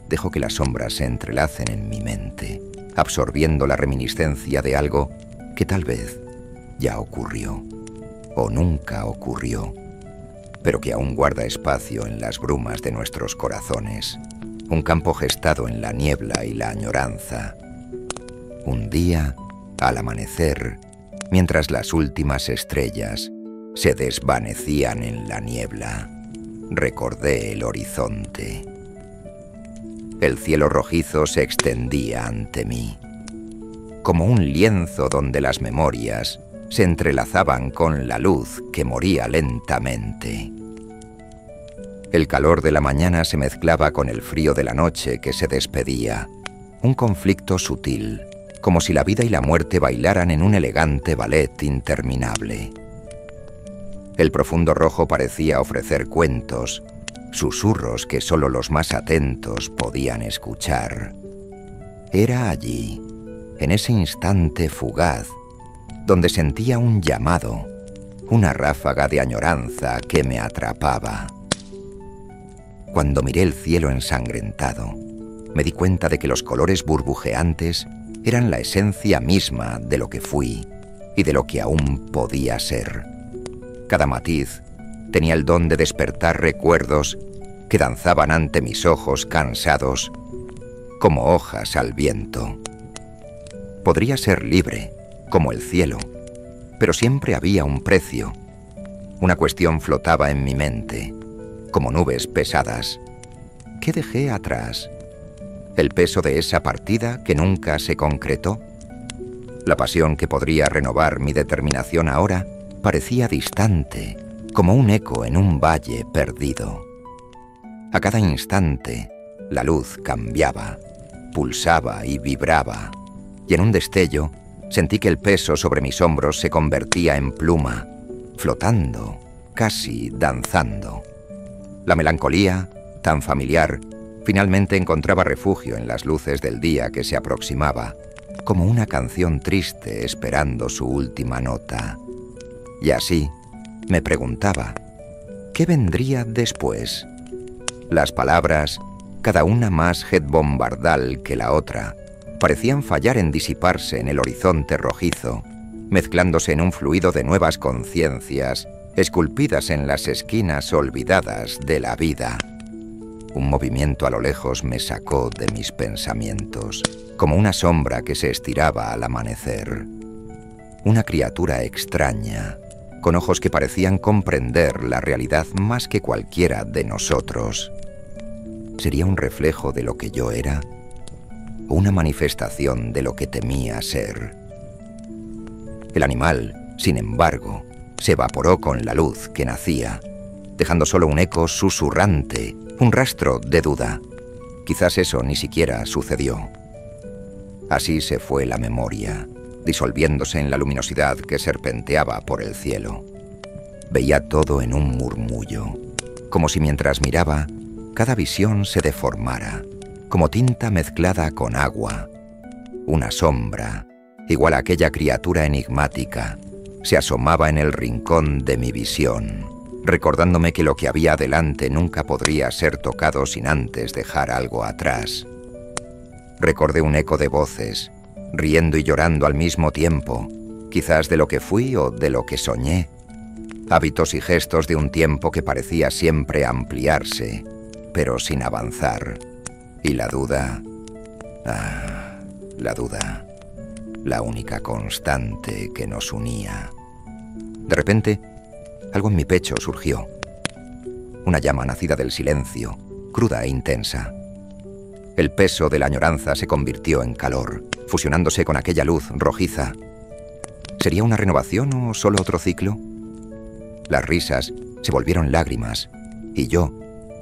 dejo que las sombras se entrelacen en mi mente, absorbiendo la reminiscencia de algo que tal vez ya ocurrió, o nunca ocurrió, pero que aún guarda espacio en las brumas de nuestros corazones, un campo gestado en la niebla y la añoranza. Un día, al amanecer, mientras las últimas estrellas se desvanecían en la niebla, recordé el horizonte. El cielo rojizo se extendía ante mí, como un lienzo donde las memorias se entrelazaban con la luz que moría lentamente. El calor de la mañana se mezclaba con el frío de la noche que se despedía, un conflicto sutil, como si la vida y la muerte bailaran en un elegante ballet interminable. El profundo rojo parecía ofrecer cuentos, susurros que solo los más atentos podían escuchar. Era allí, en ese instante fugaz, donde sentía un llamado, una ráfaga de añoranza que me atrapaba. Cuando miré el cielo ensangrentado, me di cuenta de que los colores burbujeantes eran la esencia misma de lo que fui y de lo que aún podía ser. Cada matiz tenía el don de despertar recuerdos que danzaban ante mis ojos cansados como hojas al viento. Podría ser libre, como el cielo, pero siempre había un precio. Una cuestión flotaba en mi mente, como nubes pesadas. ¿Qué dejé atrás? ¿El peso de esa partida que nunca se concretó? La pasión que podría renovar mi determinación ahora parecía distante, como un eco en un valle perdido. A cada instante, la luz cambiaba, pulsaba y vibraba, y en un destello sentí que el peso sobre mis hombros se convertía en pluma, flotando, casi danzando. La melancolía, tan familiar, finalmente encontraba refugio en las luces del día que se aproximaba, como una canción triste esperando su última nota. Y así me preguntaba, ¿qué vendría después? Las palabras, cada una más hetbombardal que la otra, parecían fallar en disiparse en el horizonte rojizo, mezclándose en un fluido de nuevas conciencias, esculpidas en las esquinas olvidadas de la vida. Un movimiento a lo lejos me sacó de mis pensamientos, como una sombra que se estiraba al amanecer. Una criatura extraña, con ojos que parecían comprender la realidad más que cualquiera de nosotros. ¿Sería un reflejo de lo que yo era? ¿O una manifestación de lo que temía ser? El animal, sin embargo, se evaporó con la luz que nacía, dejando solo un eco susurrante, un rastro de duda. Quizás eso ni siquiera sucedió. Así se fue la memoria, disolviéndose en la luminosidad que serpenteaba por el cielo. Veía todo en un murmullo, como si mientras miraba, cada visión se deformara, como tinta mezclada con agua. Una sombra, igual a aquella criatura enigmática, se asomaba en el rincón de mi visión, recordándome que lo que había adelante nunca podría ser tocado sin antes dejar algo atrás. Recordé un eco de voces, riendo y llorando al mismo tiempo, quizás de lo que fui o de lo que soñé. Hábitos y gestos de un tiempo que parecía siempre ampliarse, pero sin avanzar. Y la duda... la duda, la única constante que nos unía. De repente, algo en mi pecho surgió. Una llama nacida del silencio, cruda e intensa. El peso de la añoranza se convirtió en calor, fusionándose con aquella luz rojiza. ¿Sería una renovación o solo otro ciclo? Las risas se volvieron lágrimas, y yo,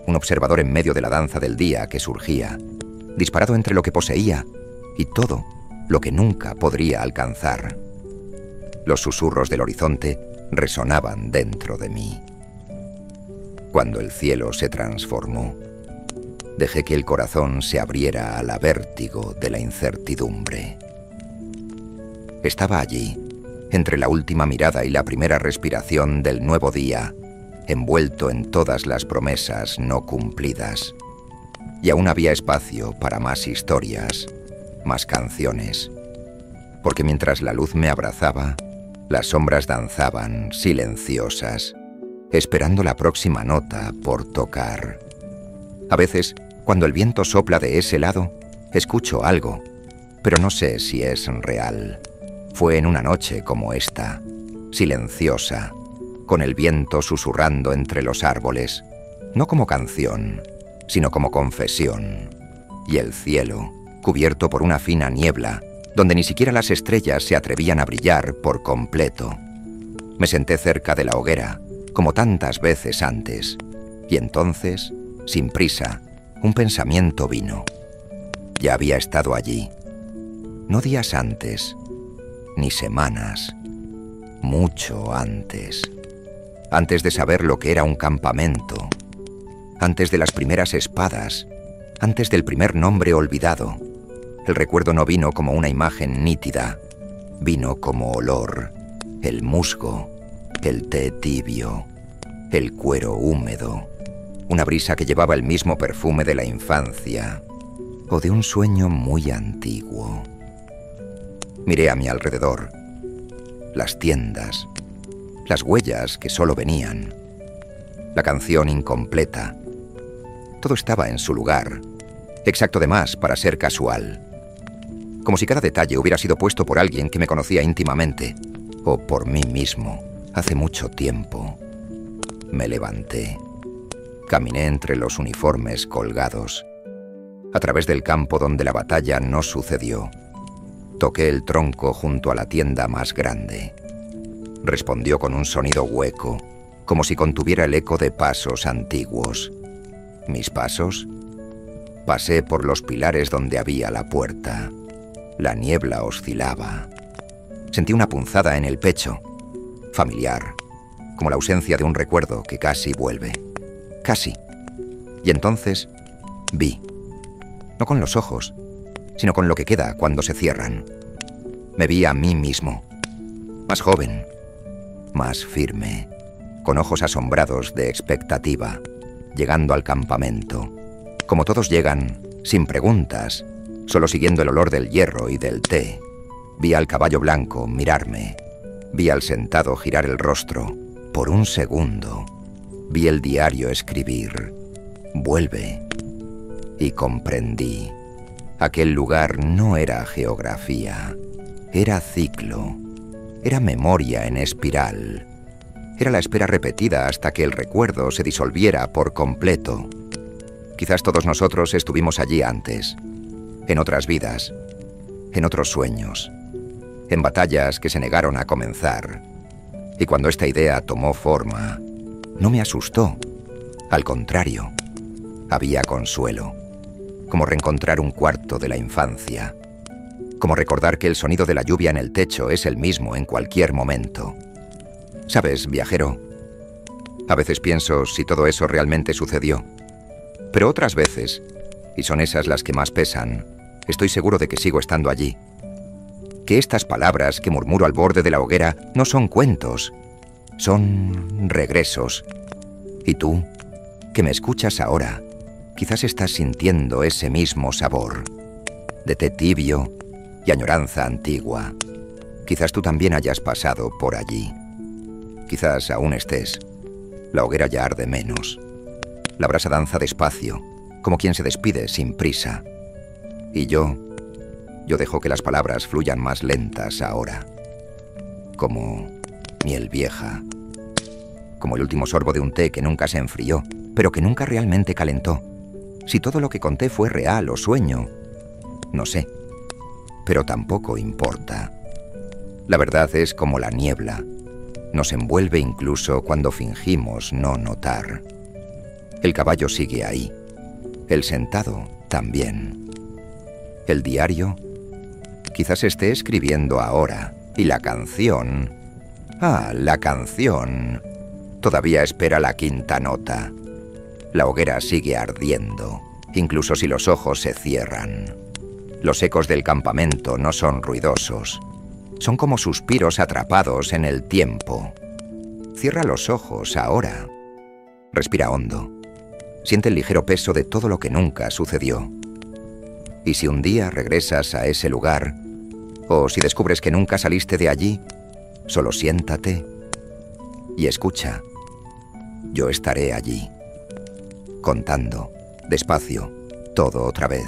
un observador en medio de la danza del día que surgía, disparado entre lo que poseía y todo lo que nunca podría alcanzar. Los susurros del horizonte resonaban dentro de mí. Cuando el cielo se transformó, dejé que el corazón se abriera a la vértigo de la incertidumbre. Estaba allí, entre la última mirada y la primera respiración del nuevo día, envuelto en todas las promesas no cumplidas. Y aún había espacio para más historias, más canciones. Porque mientras la luz me abrazaba, las sombras danzaban silenciosas, esperando la próxima nota por tocar. A veces, cuando el viento sopla de ese lado, escucho algo, pero no sé si es real. Fue en una noche como esta, silenciosa, con el viento susurrando entre los árboles, no como canción, sino como confesión, y el cielo, cubierto por una fina niebla, donde ni siquiera las estrellas se atrevían a brillar por completo. Me senté cerca de la hoguera, como tantas veces antes, y entonces, sin prisa, un pensamiento vino. Ya había estado allí, no días antes, ni semanas, mucho antes. Antes de saber lo que era un campamento, antes de las primeras espadas, antes del primer nombre olvidado, El recuerdo no vino como una imagen nítida, vino como olor, el musgo, el té tibio, el cuero húmedo, una brisa que llevaba el mismo perfume de la infancia o de un sueño muy antiguo. Miré a mi alrededor, las tiendas, las huellas que solo venían, la canción incompleta. Todo estaba en su lugar, exacto de más para ser casual. Como si cada detalle hubiera sido puesto por alguien que me conocía íntimamente, o por mí mismo, hace mucho tiempo. Me levanté. Caminé entre los uniformes colgados, a través del campo donde la batalla no sucedió. Toqué el tronco junto a la tienda más grande. Respondió con un sonido hueco, como si contuviera el eco de pasos antiguos. ¿Mis pasos? Pasé por los pilares donde había la puerta. La niebla oscilaba. Sentí una punzada en el pecho, familiar, como la ausencia de un recuerdo que casi vuelve. Casi. Y entonces vi. No con los ojos, sino con lo que queda cuando se cierran. Me vi a mí mismo, más joven, más firme, con ojos asombrados de expectativa, llegando al campamento. Como todos llegan, sin preguntas, solo siguiendo el olor del hierro y del té. Vi al caballo blanco mirarme. Vi al sentado girar el rostro. Por un segundo, vi el diario escribir: vuelve. Y comprendí. Aquel lugar no era geografía. Era ciclo. Era memoria en espiral. Era la espera repetida hasta que el recuerdo se disolviera por completo. Quizás todos nosotros estuvimos allí antes, en otras vidas, en otros sueños, en batallas que se negaron a comenzar. Y cuando esta idea tomó forma, no me asustó. Al contrario, había consuelo, como reencontrar un cuarto de la infancia, como recordar que el sonido de la lluvia en el techo es el mismo en cualquier momento. ¿Sabes, viajero? A veces pienso si todo eso realmente sucedió. Pero otras veces, y son esas las que más pesan, estoy seguro de que sigo estando allí. Que estas palabras que murmuro al borde de la hoguera no son cuentos, son regresos. Y tú, que me escuchas ahora, quizás estás sintiendo ese mismo sabor, de té tibio y añoranza antigua. Quizás tú también hayas pasado por allí. Quizás aún estés. La hoguera ya arde menos. La brasa danza despacio, como quien se despide sin prisa. Y yo dejo que las palabras fluyan más lentas ahora. Como miel vieja. Como el último sorbo de un té que nunca se enfrió, pero que nunca realmente calentó. Si todo lo que conté fue real o sueño, no sé. Pero tampoco importa. La verdad es como la niebla. Nos envuelve incluso cuando fingimos no notar. El caballo sigue ahí. El sentado también. El diario quizás esté escribiendo ahora. Y la canción... la canción... todavía espera la quinta nota. La hoguera sigue ardiendo, incluso si los ojos se cierran. Los ecos del campamento no son ruidosos. Son como suspiros atrapados en el tiempo. Cierra los ojos ahora. Respira hondo. Siente el ligero peso de todo lo que nunca sucedió. Y si un día regresas a ese lugar, o si descubres que nunca saliste de allí, solo siéntate y escucha. Yo estaré allí, contando, despacio, todo otra vez.